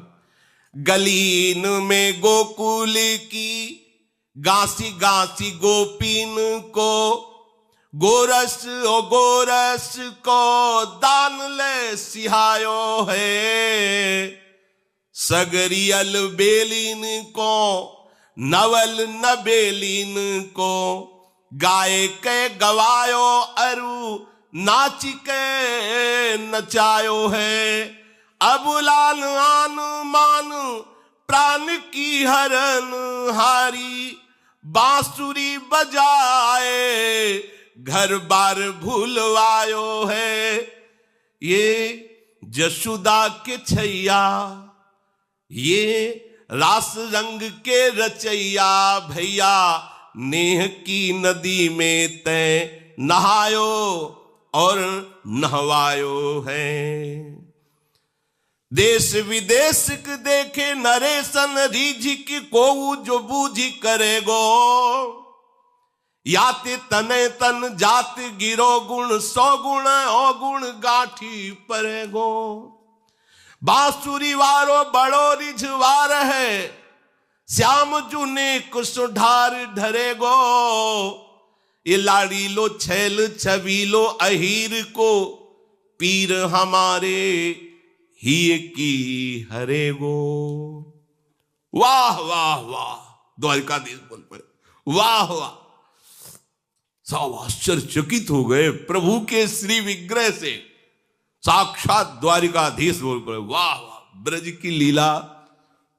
गलीन में गोकुल की गासी गासी गोपीन को, गोरस ओ गोरस को दान ले सिहायो है। सगरियल बेलीन को नवल नबेलीन को, गाय के गवायो अरु नाच के नचायो है। अबुलान आन मान प्राण की हरन हारी, बांसुरी बजाए घर बार भूलवायो है। ये जसुदा के छैया, ये रास रंग के रचैया, भैया नेह की नदी में तय नहायो और नहवायो है। देश विदेश के देखे नरेशन रीझिक को जो बूझी करेगो, याते तने तन जात गिरो गुण सौ गुण अवगुण गाठी परेगो। बांसुरी वारो बड़ो रिझवार है, श्याम जुने कुसुधार ढरेगो। ये लाड़ी लो छैल छबीलो अहीर को, पीर हमारे ही की हरेगो। वाह वाह वाह, द्वारिकाधीश बोल पड़े, वाह वाह। सब आश्चर्यचकित हो गए प्रभु के श्री विग्रह से। साक्षात द्वारिकाधीश बोल पड़े, वाह वाह। ब्रज की लीला,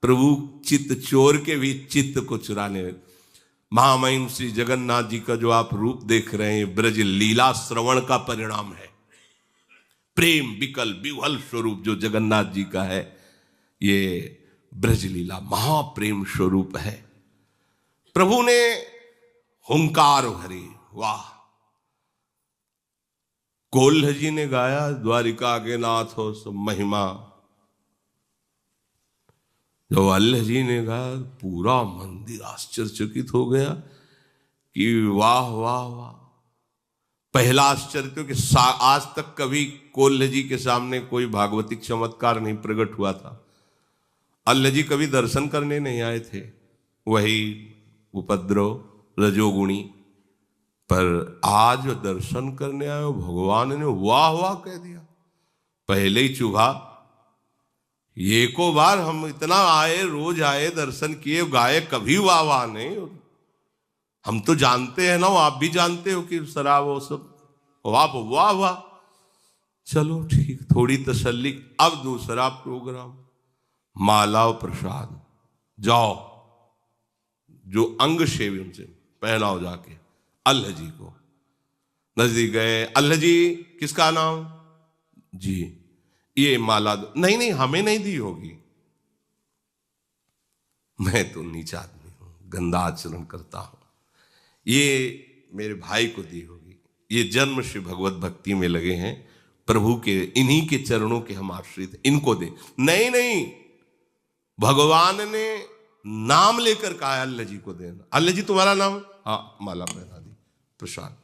प्रभु चित्त चोर के भी चित्त को चुराने। महामहिम श्री जगन्नाथ जी का जो आप रूप देख रहे हैं, ब्रज लीला श्रवण का परिणाम है। प्रेम विकल विह्वल स्वरूप जो जगन्नाथ जी का है, ये ब्रज लीला महाप्रेम स्वरूप है। प्रभु ने हुंकार भरी, वाह। कोल्ह जी ने गाया, द्वारिका के नाथ हो सब महिमा। जब अल्लाह जी ने गाया, पूरा मंदिर आश्चर्यचकित हो गया कि वाह वाह वाह। पहला आश्चर्य तो कि आज तक कभी कोल्ह जी के सामने कोई भागवतिक चमत्कार नहीं प्रकट हुआ था। अल्लाह जी कभी दर्शन करने नहीं आए थे, वही उपद्रव रजोगुणी। पर आज दर्शन करने आए, भगवान ने वाह वाह कह दिया। पहले ही चुभा, ये को बार हम इतना आए, रोज आए, दर्शन किए, गाए, कभी वाह वाह नहीं। हम तो जानते हैं ना, आप भी जानते हो कि शराब वो सब, आप वाह वाह। चलो ठीक, थोड़ी तसल्ली। अब दूसरा प्रोग्राम, माला और प्रसाद। जाओ, जो अंग शेव उनसे पहनाओ जाके अल्लाह जी को। नजदीक गए, अल्लाह जी किसका नाम? जी, ये माला दो। नहीं नहीं, हमें नहीं दी होगी, मैं तो नीचा आदमी हूं, गंदा आचरण करता हूं, ये मेरे भाई को दी होगी। ये जन्म से भगवत भक्ति में लगे हैं, प्रभु के इन्हीं के चरणों के हम आश्रित, इनको दे। नहीं नहीं, भगवान ने नाम लेकर कहा अल्लाह जी को देना। अल्लाह जी तुम्हारा नाम? हाँ, माला पहना दी, प्रसाद।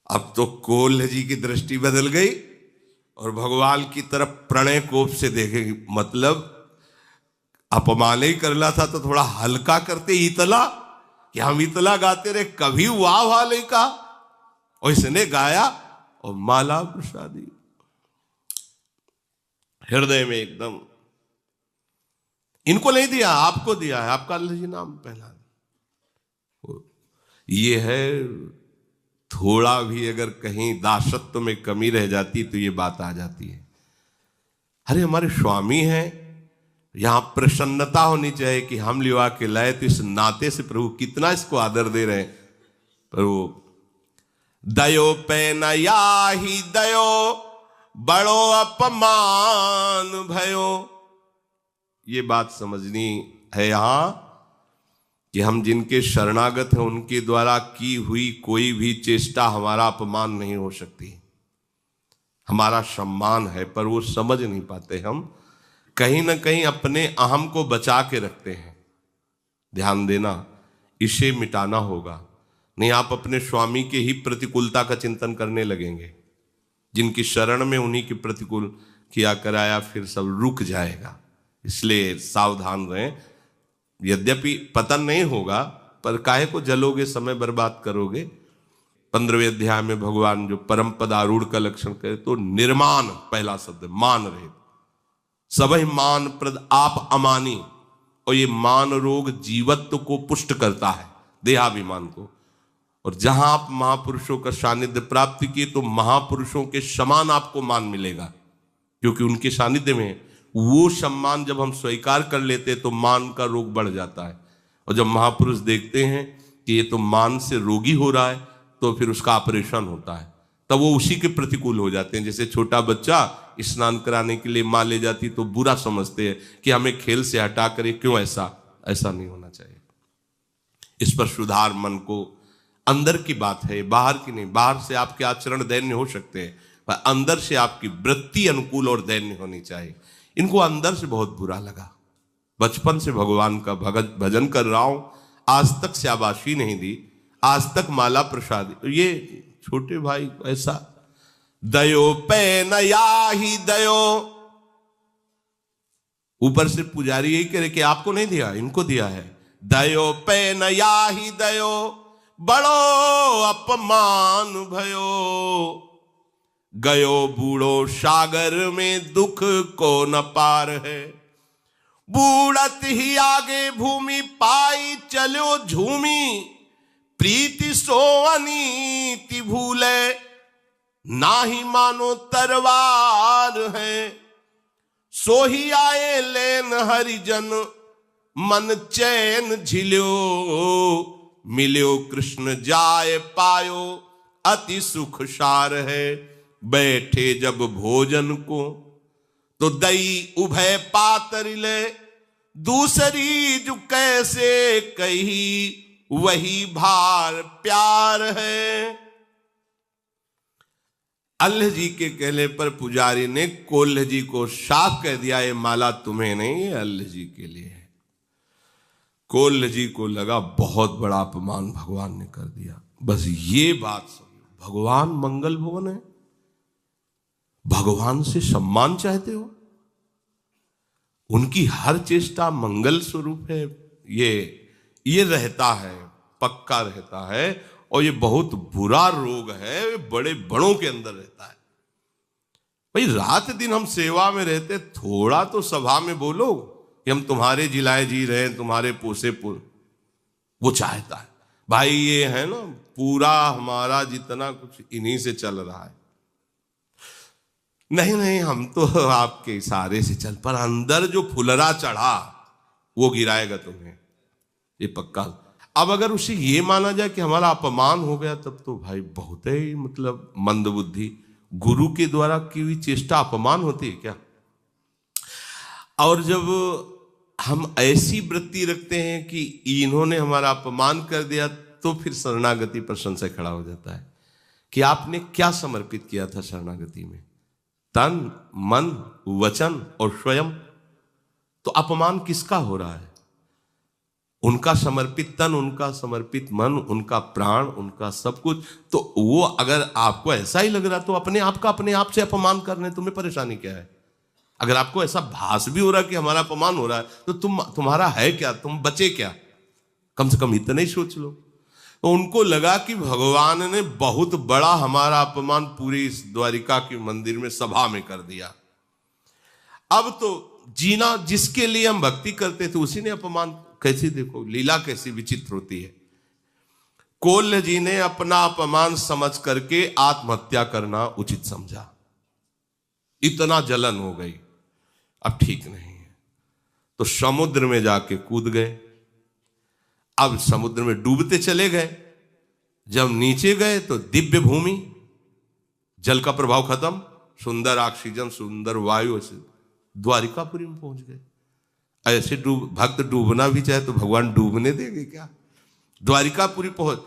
अब तो कोल्ह जी की दृष्टि बदल गई और भगवान की तरफ प्रणय कोप से देखेगी। मतलब अपमान ही करना था तो थोड़ा हल्का करते, इतला कि हम इतला गाते रहे, कभी वाह वाह नहीं कहा। और इसने गाया और माला प्रसादी हृदय में एकदम। इनको नहीं दिया, आपको दिया है, आपका अल्लाह जी नाम पहना। ये है, थोड़ा भी अगर कहीं दासत्व में कमी रह जाती तो ये बात आ जाती है। अरे हमारे स्वामी हैं, यहां प्रसन्नता होनी चाहिए कि हम लिवा के लाए, तो इस नाते से प्रभु कितना इसको आदर दे रहे हैं। प्रभु दयो पे नया ही दयो, बड़ो अपमान भयो। ये बात समझनी है यहां कि हम जिनके शरणागत हैं, उनके द्वारा की हुई कोई भी चेष्टा हमारा अपमान नहीं हो सकती, हमारा सम्मान है। पर वो समझ नहीं पाते, हम कहीं ना कहीं अपने अहम को बचा के रखते हैं। ध्यान देना, इसे मिटाना होगा, नहीं आप अपने स्वामी के ही प्रतिकूलता का चिंतन करने लगेंगे। जिनकी शरण में उन्हीं की प्रतिकूल किया कराया, फिर सब रुक जाएगा। इसलिए सावधान रहें। यद्यपि पतन नहीं होगा, पर काहे को जलोगे, समय बर्बाद करोगे। 15वें अध्याय में भगवान जो परम पदारूढ़ का लक्षण कहे तो निर्माण, पहला शब्द मान रहे, सबहि मान प्रद आप अमानी। और ये मान रोग जीवत्व को पुष्ट करता है, देहाभिमान को। और जहां आप महापुरुषों का सानिध्य प्राप्त किए तो महापुरुषों के समान आपको मान मिलेगा, क्योंकि उनके सानिध्य में वो सम्मान जब हम स्वीकार कर लेते तो मान का रोग बढ़ जाता है। और जब महापुरुष देखते हैं कि ये तो मान से रोगी हो रहा है, तो फिर उसका ऑपरेशन होता है, तब वो उसी के प्रतिकूल हो जाते हैं। जैसे छोटा बच्चा स्नान कराने के लिए मां ले जाती तो बुरा समझते हैं कि हमें खेल से हटा कर, क्यों ऐसा नहीं होना चाहिए। इस पर सुधार मन को, अंदर की बात है, बाहर की नहीं। बाहर से आपके आचरण दैन्य हो सकते हैं, पर अंदर से आपकी वृत्ति अनुकूल और दैन्य होनी चाहिए। इनको अंदर से बहुत बुरा लगा। बचपन से भगवान का भजन कर रहा हूं, आज तक शाबाशी नहीं दी, आज तक माला प्रसाद। ये छोटे भाई ऐसा दयो पे नया ही दयो। ऊपर से पुजारी यही कह रहे कि आपको नहीं दिया, इनको दिया है। दयो पे नया ही दयो, बड़ो अपमान भयो। गयो बूढ़ो सागर में दुख को न पार है। बूढ़त ही आगे भूमि पाई चलो झूमी। प्रीति सो अनीति भूले, नाही मानो तरवार है। सो ही आए लेन हरिजन, मन चैन झिल्यो। मिल्यो कृष्ण जाय पायो, अति सुख सार है। बैठे जब भोजन को, तो दई उभय पातर ले। दूसरी जो कैसे कही, वही भार प्यार है। अल्लाह जी के कहने पर पुजारी ने कोल्ह जी को साफ कह दिया, ये माला तुम्हें नहीं, ये अल्लाह जी के लिए है। कोल्ह जी को लगा बहुत बड़ा अपमान भगवान ने कर दिया। बस ये बात समझो, भगवान मंगल भवन है, भगवान से सम्मान चाहते हो, उनकी हर चेष्टा मंगल स्वरूप है। ये रहता है, पक्का रहता है। और ये बहुत बुरा रोग है, बड़े बड़ों के अंदर रहता है। भाई रात दिन हम सेवा में रहते, थोड़ा तो सभा में बोलो कि हम तुम्हारे जिलाए जी रहे, तुम्हारे पोसे वो चाहता है। भाई ये है ना, पूरा हमारा जितना कुछ इन्हीं से चल रहा है। नहीं हम तो आपके इशारे से चल, पर अंदर जो फुलरा चढ़ा वो गिराएगा तुम्हें, ये पक्का। अब अगर उसे ये माना जाए कि हमारा अपमान हो गया, तब तो भाई बहुत ही मतलब मंदबुद्धि। गुरु के द्वारा की हुई चेष्टा अपमान होती है क्या? और जब हम ऐसी वृत्ति रखते हैं कि इन्होंने हमारा अपमान कर दिया, तो फिर शरणागति पर संशय खड़ा हो जाता है कि आपने क्या समर्पित किया था शरणागति में, तन मन वचन और स्वयं। तो अपमान किसका हो रहा है? उनका समर्पित तन, उनका समर्पित मन, उनका प्राण, उनका सब कुछ। तो वो अगर आपको ऐसा ही लग रहा, तो अपने आप का अपने आप से अपमान करने तुम्हें परेशानी क्या है? अगर आपको ऐसा भास भी हो रहा कि हमारा अपमान हो रहा है, तो तुम्हारा है क्या, तुम बचे क्या? कम से कम इतना ही सोच लो। तो उनको लगा कि भगवान ने बहुत बड़ा हमारा अपमान पूरी इस द्वारिका के मंदिर में सभा में कर दिया। अब तो जीना जिसके लिए हम भक्ति करते थे, उसी ने अपमान। कैसी देखो लीला कैसी विचित्र होती है। कोल्ह जी ने अपना अपमान समझ करके आत्महत्या करना उचित समझा। इतना जलन हो गई, अब ठीक नहीं है, तो समुद्र में जाके कूद गए। अब समुद्र में डूबते चले गए। जब नीचे गए तो दिव्य भूमि, जल का प्रभाव खत्म, सुंदर ऑक्सीजन, सुंदर वायु, से द्वारिकापुरी में पहुंच गए। ऐसे भक्त डूबना भी चाहे तो भगवान डूबने देंगे क्या? द्वारिकापुरी पहुंच,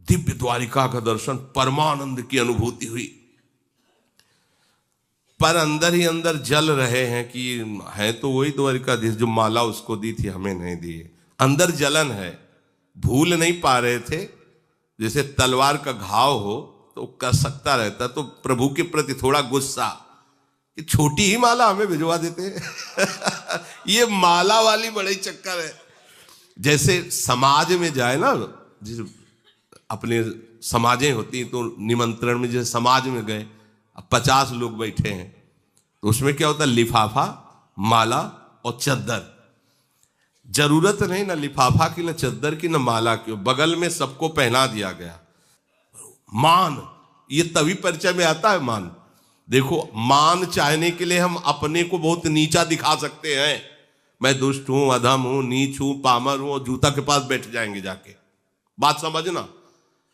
दिव्य द्वारिका का दर्शन, परमानंद की अनुभूति हुई। पर अंदर ही अंदर जल रहे हैं कि है तो वही द्वारिकाधीश जो माला उसको दी थी, हमें नहीं दी। अंदर जलन है, भूल नहीं पा रहे थे। जैसे तलवार का घाव हो तो कर सकता रहता, तो प्रभु के प्रति थोड़ा गुस्सा कि छोटी ही माला हमें भिजवा देते हैं। ये माला वाली बड़ी चक्कर है। जैसे समाज में जाए ना, जिस अपने समाजें होती तो निमंत्रण में, जैसे समाज में गए, 50 लोग बैठे हैं, तो उसमें क्या होता है, लिफाफा, माला और चद्दर। जरूरत नहीं ना लिफाफा की, ना चद्दर की, ना माला की, बगल में सबको पहना दिया गया। मान, ये तभी परिचय में आता है मान। देखो, मान चाहने के लिए हम अपने को बहुत नीचा दिखा सकते हैं। मैं दुष्ट हूं, अधम हूं, नीच हूं, पामर हूं, और जूता के पास बैठ जाएंगे जाके। बात समझना।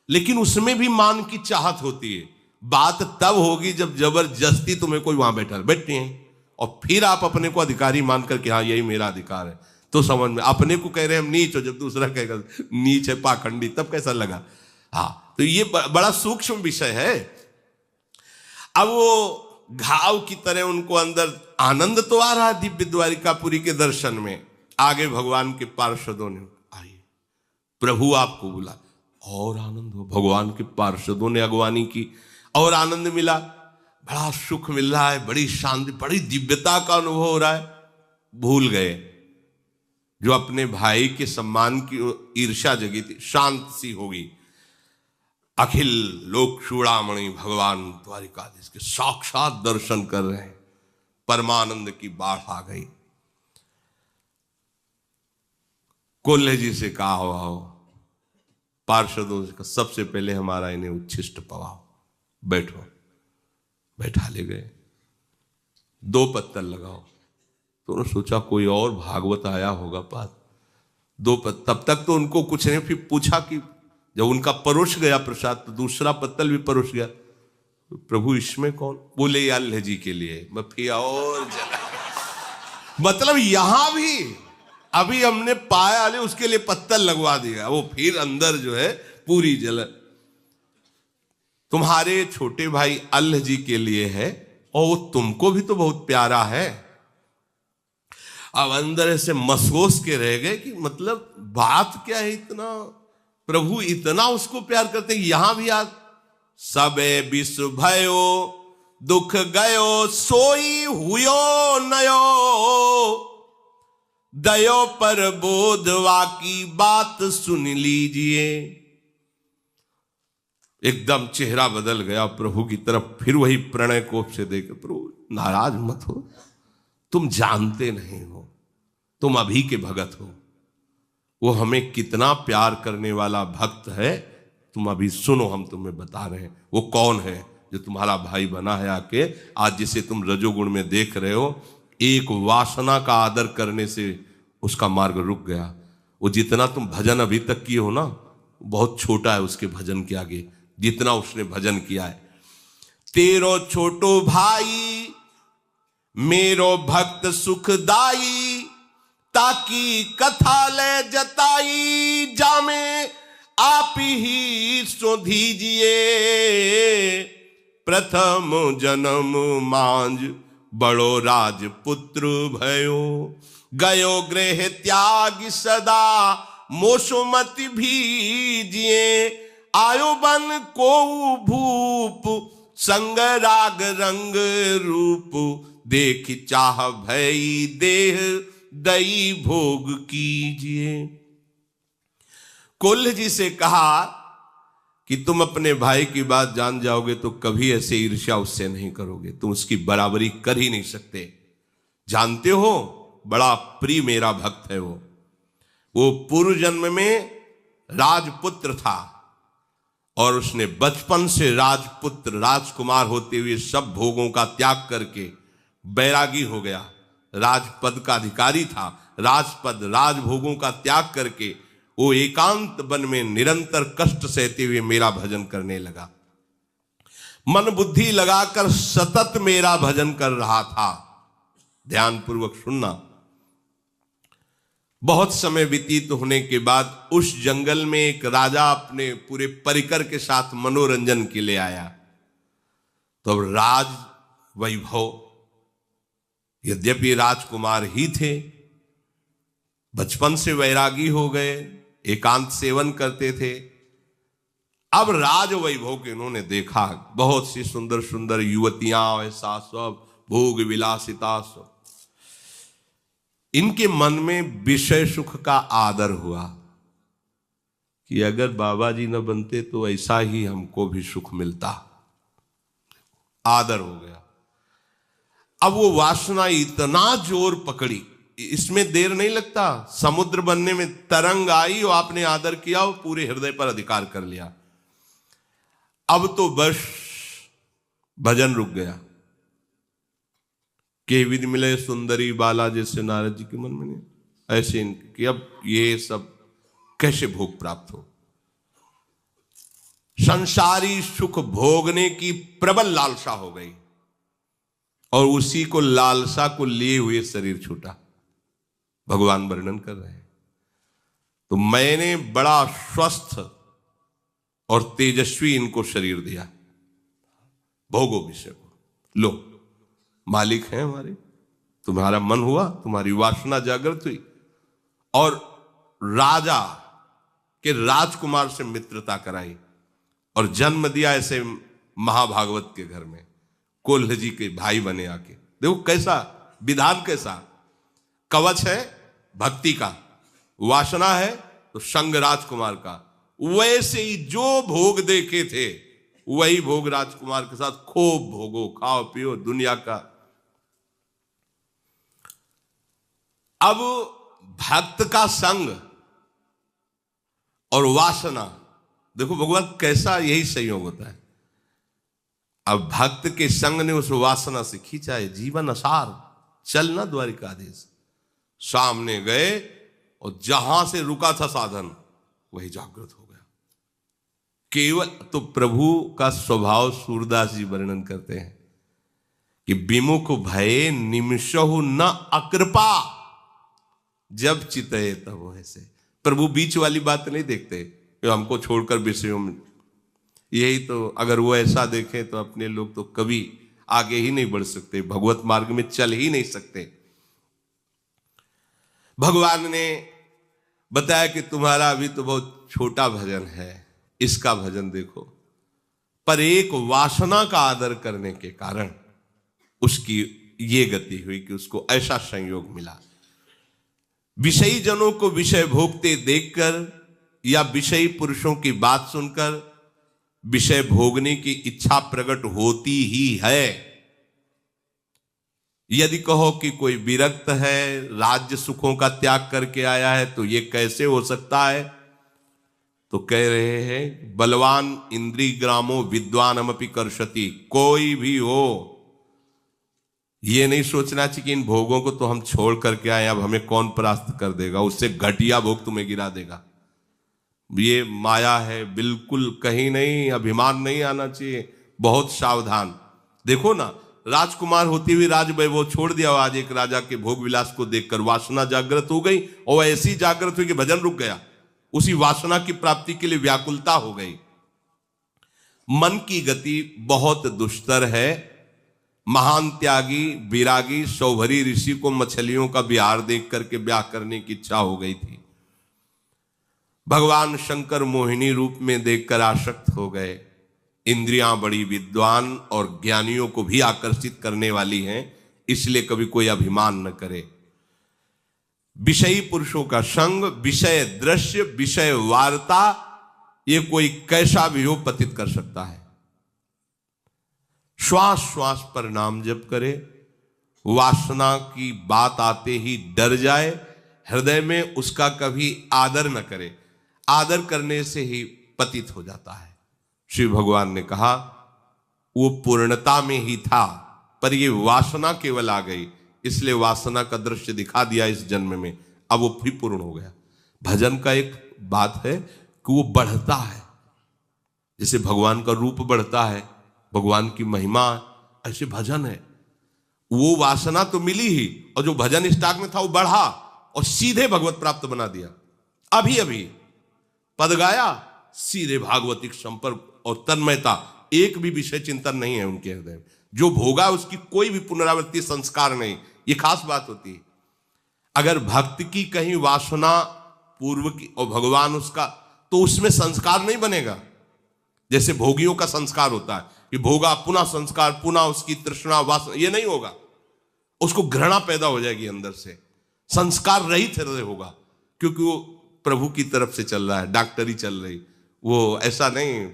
लेकिन उसमें भी मान की चाहत होती है। बात तब होगी जब जबरदस्ती तुम्हें कोई वहां बैठे हैं, और फिर आप अपने को अधिकारी मानकर कि हाँ यही मेरा अधिकार है, तो समझ में। अपने को कह रहे हैं हम नीच हो, जब दूसरा कहेगा नीच है, पाखंडी, तब कैसा लगा? हाँ, तो ये बड़ा सूक्ष्म विषय है। अब वो घाव की तरह उनको अंदर आनंद तो आ रहा है दिव्य द्वारिकापुरी के दर्शन में। आगे भगवान के पार्षदों ने आइए प्रभु आपको बुला, और आनंद हो। भगवान के पार्षदों ने अगवानी की और आनंद मिला, बड़ा सुख मिल रहा है, बड़ी शांति, बड़ी दिव्यता का अनुभव हो रहा है। भूल गए जो अपने भाई के सम्मान की ईर्ष्या जगी थी, शांत सी होगी। अखिल लोक चूड़ामणि भगवान द्वारिकाधीश के साक्षात दर्शन कर रहे हैं, परमानंद की बाढ़ आ गई। कोल्हे जी से कहा हो, पार्षदों से कहा, सबसे पहले हमारा इन्हें उच्छिष्ट पवाओ, बैठो। बैठा ले गए, 2 पत्तल लगाओ। तो उन्होंने सोचा कोई और भागवत आया होगा पास, 2 पत्तल। तब तक तो उनको कुछ नहीं, फिर पूछा कि जब उनका परोस गया प्रसाद तो दूसरा पत्तल भी परोस गया, तो प्रभु इसमें कौन? बोले ये अल्लाह जी के लिए। मैं फिर और मतलब यहां भी अभी हमने पाया ले उसके लिए पत्तल लगवा दिया, वो फिर अंदर जो है पूरी जल। तुम्हारे छोटे भाई अल्लाह जी के लिए है और वो तुमको भी तो बहुत प्यारा है। अब अंदर ऐसे महसूस के रह गए कि मतलब बात क्या है, इतना प्रभु इतना उसको प्यार करते हैं। यहां भी आज सबे विश्व भयो दुख गयो सोई हुयो नयो, दयो पर बोधवा की बात सुन लीजिए। एकदम चेहरा बदल गया प्रभु की तरफ, फिर वही प्रणय कोप से देख, प्रभु नाराज मत हो, तुम जानते नहीं हो, तुम अभी के भगत हो, वो हमें कितना प्यार करने वाला भक्त है, तुम अभी सुनो, हम तुम्हें बता रहे हैं वो कौन है जो तुम्हारा भाई बना है आके। आज जिसे तुम रजोगुण में देख रहे हो, एक वासना का आदर करने से उसका मार्ग रुक गया। वो जितना तुम भजन अभी तक किए हो ना, बहुत छोटा है उसके भजन के आगे जितना उसने भजन किया है। तेरो छोटो भाई मेरो भक्त सुखदाई, ताकि कथा ले जताई जामे आप ही सो दीजिए। प्रथम जन्म मांझ बड़ो राजपुत्र भयो, गयो गृह त्याग सदा मोसुमति भीजिए। आयो बन को भूप संग राग रंग रूप, देख चाह भई देह दई भोग कीजिए। कोल्ह जी से कहा कि तुम अपने भाई की बात जान जाओगे तो कभी ऐसे ईर्ष्या उससे नहीं करोगे, तुम उसकी बराबरी कर ही नहीं सकते। जानते हो बड़ा प्रिय मेरा भक्त है वो पूर्व जन्म में राजपुत्र था और उसने बचपन से राजपुत्र राजकुमार होते हुए सब भोगों का त्याग करके बैरागी हो गया। राजपद का अधिकारी था, राजपद राजभोगों का त्याग करके वो एकांत वन में निरंतर कष्ट सहते हुए मेरा भजन करने लगा। मन बुद्धि लगाकर सतत मेरा भजन कर रहा था। ध्यानपूर्वक सुनना। बहुत समय व्यतीत होने के बाद उस जंगल में एक राजा अपने पूरे परिकर के साथ मनोरंजन के लिए आया। तो अब राज वैभव, यद्यपि राजकुमार ही थे, बचपन से वैरागी हो गए, एकांत सेवन करते थे। अब राज वैभव के इन्होंने देखा, बहुत सी सुंदर सुंदर युवतियां, ऐसा सब भोग विलासिता सब। इनके मन में विषय सुख का आदर हुआ कि अगर बाबा जी न बनते तो ऐसा ही हमको भी सुख मिलता। आदर हो गया। अब वो वासना इतना जोर पकड़ी, इसमें देर नहीं लगता, समुद्र बनने में तरंग आई और आपने आदर किया, वो पूरे हृदय पर अधिकार कर लिया। अब तो बस भजन रुक गया। के विधि मिले सुंदरी बाला, जैसे नारद जी के मन में नहीं, ऐसे कि अब ये सब कैसे भोग प्राप्त हो। संसारी सुख भोगने की प्रबल लालसा हो गई और उसी को लालसा को लिए हुए शरीर छूटा। भगवान वर्णन कर रहे हैं, तो मैंने बड़ा स्वस्थ और तेजस्वी इनको शरीर दिया, भोगो विषय को, लो मालिक हैं हमारे, तुम्हारा मन हुआ, तुम्हारी वासना जागृत हुई और राजा के राजकुमार से मित्रता कराई और जन्म दिया ऐसे महाभागवत के घर में। कोल्ह जी के भाई बने आके। देखो कैसा विधान, कैसा कवच है भक्ति का, वासना है तो संग राजकुमार का। वैसे ही जो भोग देखे थे वही भोग राजकुमार के साथ खूब भोगो, खाओ पियो दुनिया का। अब भक्त का संग और वासना, देखो भगवान कैसा यही संयोग होता है। अब भक्त के संग ने उस वासना से खींचा है, जीवन असार चलना द्वारिकाधीश। सामने गए और जहां से रुका था साधन वही जागृत हो गया। केवल तो प्रभु का स्वभाव सूरदास जी वर्णन करते हैं कि विमुख भये निमिषहु न अकृपा, जब चितये तब वो ऐसे। प्रभु बीच वाली बात नहीं देखते कि हमको छोड़कर विषयों में, यही तो अगर वो ऐसा देखें तो अपने लोग तो कभी आगे ही नहीं बढ़ सकते, भगवत मार्ग में चल ही नहीं सकते। भगवान ने बताया कि तुम्हारा अभी तो बहुत छोटा भजन है, इसका भजन देखो। पर एक वासना का आदर करने के कारण उसकी ये गति हुई कि उसको ऐसा संयोग मिला। विषयी जनों को विषय भोगते देखकर या विषयी पुरुषों की बात सुनकर विषय भोगने की इच्छा प्रकट होती ही है। यदि कहो कि कोई विरक्त है, राज्य सुखों का त्याग करके आया है, तो ये कैसे हो सकता है? तो कह रहे हैं बलवान इंद्री ग्रामो विद्वानमपि कर्षति। कोई भी हो ये नहीं सोचना चाहिए कि इन भोगों को तो हम छोड़ करके आए, अब हमें कौन परास्त कर देगा, उससे घटिया भोग तुम्हें गिरा देगा। ये माया है, बिल्कुल कहीं नहीं, अभिमान नहीं आना चाहिए, बहुत सावधान। देखो ना, राजकुमार होती हुई राज वैभव छोड़ दिया, आज एक राजा के भोग विलास को देखकर वासना जागृत हो गई और ऐसी जागृत हुई कि भजन रुक गया। उसी वासना की प्राप्ति के लिए व्याकुलता हो गई। मन की गति बहुत दुष्तर है। महान त्यागी विरागी सौभरी ऋषि को मछलियों का विहार देख करके ब्याह करने की इच्छा हो गई थी। भगवान शंकर मोहिनी रूप में देखकर आसक्त हो गए। इंद्रियां बड़ी विद्वान और ज्ञानियों को भी आकर्षित करने वाली हैं, इसलिए कभी कोई अभिमान न करे। विषयी पुरुषों का संग, विषय दृश्य, विषय वार्ता, ये कोई कैसा भी हो पतित कर सकता है। श्वास श्वास पर नाम जप करे, वासना की बात आते ही डर जाए, हृदय में उसका कभी आदर न करे, आदर करने से ही पतित हो जाता है। श्री भगवान ने कहा वो पूर्णता में ही था, पर ये वासना केवल आ गई, इसलिए वासना का दृश्य दिखा दिया इस जन्म में, अब वो भी पूर्ण हो गया। भजन का एक बात है कि वो बढ़ता है, जैसे भगवान का रूप बढ़ता है, भगवान की महिमा, ऐसे भजन है। वो वासना तो मिली ही, और जो भजन स्टॉक में था वो बढ़ा और सीधे भगवत प्राप्त बना दिया। अभी अभी पद गाया, सीधे भागवतिक संपर्क और तन्मयता, एक भी विषय चिंतन नहीं है उनके हृदय में। जो भोगा उसकी कोई भी पुनरावृत्ति संस्कार नहीं, ये खास बात होती है। अगर भक्त की कहीं वासना पूर्व की और भगवान उसका, तो उसमें संस्कार नहीं बनेगा। जैसे भोगियों का संस्कार होता है कि भोगा पुनः संस्कार, पुनः उसकी तृष्णा वासना, ये नहीं होगा। उसको घृणा पैदा हो जाएगी अंदर से, संस्कार रहित हृदय होगा, क्योंकि वो प्रभु की तरफ से चल रहा है, डॉक्टरी चल रही, वो ऐसा नहीं।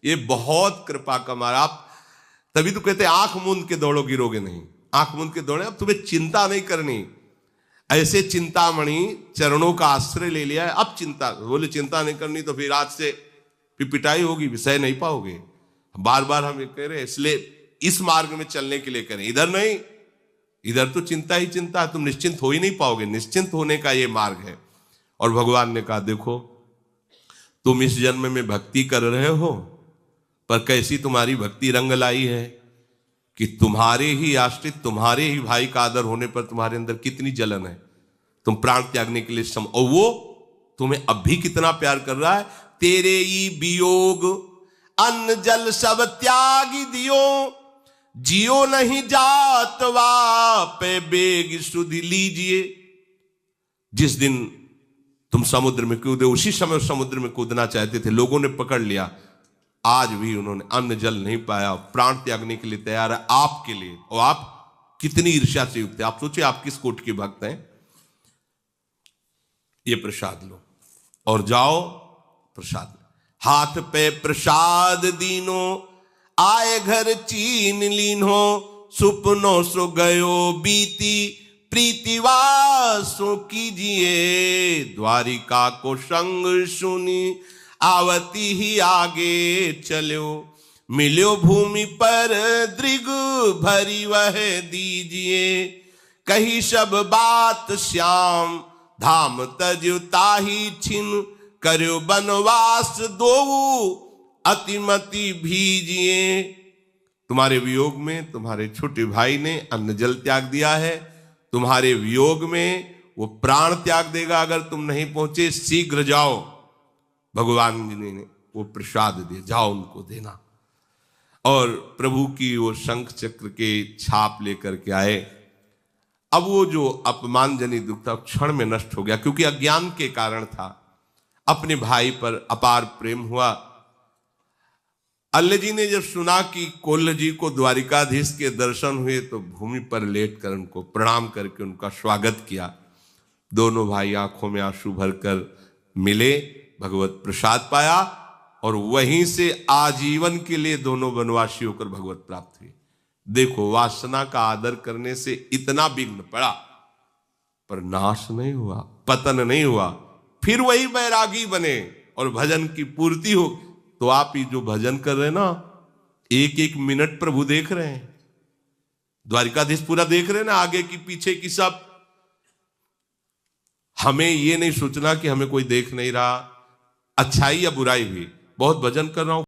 ये बहुत कृपा का मारा। आप तभी तो कहते हैं आंख मूंद के दौड़ो गिरोगे नहीं। आंख मूंद के दौड़े, अब तुम्हें चिंता नहीं करनी। ऐसे चिंतामणि चरणों का आश्रय ले लिया है, अब चिंता, बोले चिंता नहीं करनी तो फिर आज से पिटाई होगी, विषय नहीं पाओगे। बार बार हम ये कह रहे हैं, इसलिए इस मार्ग में चलने के लिए करें, इधर नहीं। इधर तो चिंता ही चिंता है, तुम निश्चिंत हो ही नहीं पाओगे। निश्चिंत होने का ये मार्ग है। और भगवान ने कहा देखो तुम इस जन्म में भक्ति कर रहे हो, पर कैसी तुम्हारी भक्ति रंग लाई है कि तुम्हारे ही आश्रित, तुम्हारे ही भाई का आदर होने पर तुम्हारे अंदर कितनी जलन है। तुम प्राण त्यागने के लिए और वो तुम्हें अब भी कितना प्यार कर रहा है। तेरे ही वियोग अन्न जल सब त्यागी दियो, जियो नहीं जातवा पे बेग सुधि लीजिए। जिस दिन तुम समुद्र में कूदे, उसी समय उस समुद्र में कूदना चाहते थे, लोगों ने पकड़ लिया, आज भी उन्होंने अन्न जल नहीं पाया, प्राण त्यागने के लिए तैयार है आपके लिए। और आप कितनी ईर्ष्या से युक्त है। आप सोचिए आप किस कोट के भक्त हैं। ये प्रसाद लो और जाओ प्रसाद। हाथ पे प्रसाद दीनो, आए घर चीन लीनो, सुपनो सो गयो बीती, प्रीतिवासो कीजिए। द्वारिका को संग सुनी, आवती ही आगे चलो, मिलो भूमि पर दृग भरी वह दीजिए। कही सब बात श्याम, धाम तजु ताही छिन, करो बनवास दो अतिमति भीजिए। तुम्हारे वियोग में तुम्हारे छोटे भाई ने अन्न जल त्याग दिया है, तुम्हारे वियोग में वो प्राण त्याग देगा अगर तुम नहीं पहुंचे। शीघ्र जाओ, भगवान जी ने वो प्रसाद दिए, जाओ उनको देना। और प्रभु की वो शंख चक्र के छाप लेकर के आए। अब वो जो अपमानजनित दुख था क्षण में नष्ट हो गया, क्योंकि अज्ञान के कारण था। अपने भाई पर अपार प्रेम हुआ। अल्लाह जी ने जब सुना कि कोल्ह जी को द्वारिकाधीश के दर्शन हुए तो भूमि पर लेटकर उनको प्रणाम करके उनका स्वागत किया। दोनों भाई आंखों में आंसू भरकर मिले, भगवत प्रसाद पाया और वहीं से आजीवन के लिए दोनों वनवासी होकर भगवत प्राप्त हुए। देखो, वासना का आदर करने से इतना विघ्न पड़ा पर नाश नहीं हुआ, पतन नहीं हुआ, फिर वही बैरागी बने और भजन की पूर्ति हो। तो आप ही जो भजन कर रहे हैं ना, एक एक मिनट प्रभु देख रहे हैं, द्वारिकाधीश पूरा देख रहे हैं ना, आगे की पीछे की सब। हमें ये नहीं सोचना कि हमें कोई देख नहीं रहा, अच्छाई या बुराई भी। बहुत भजन कर रहा हूं,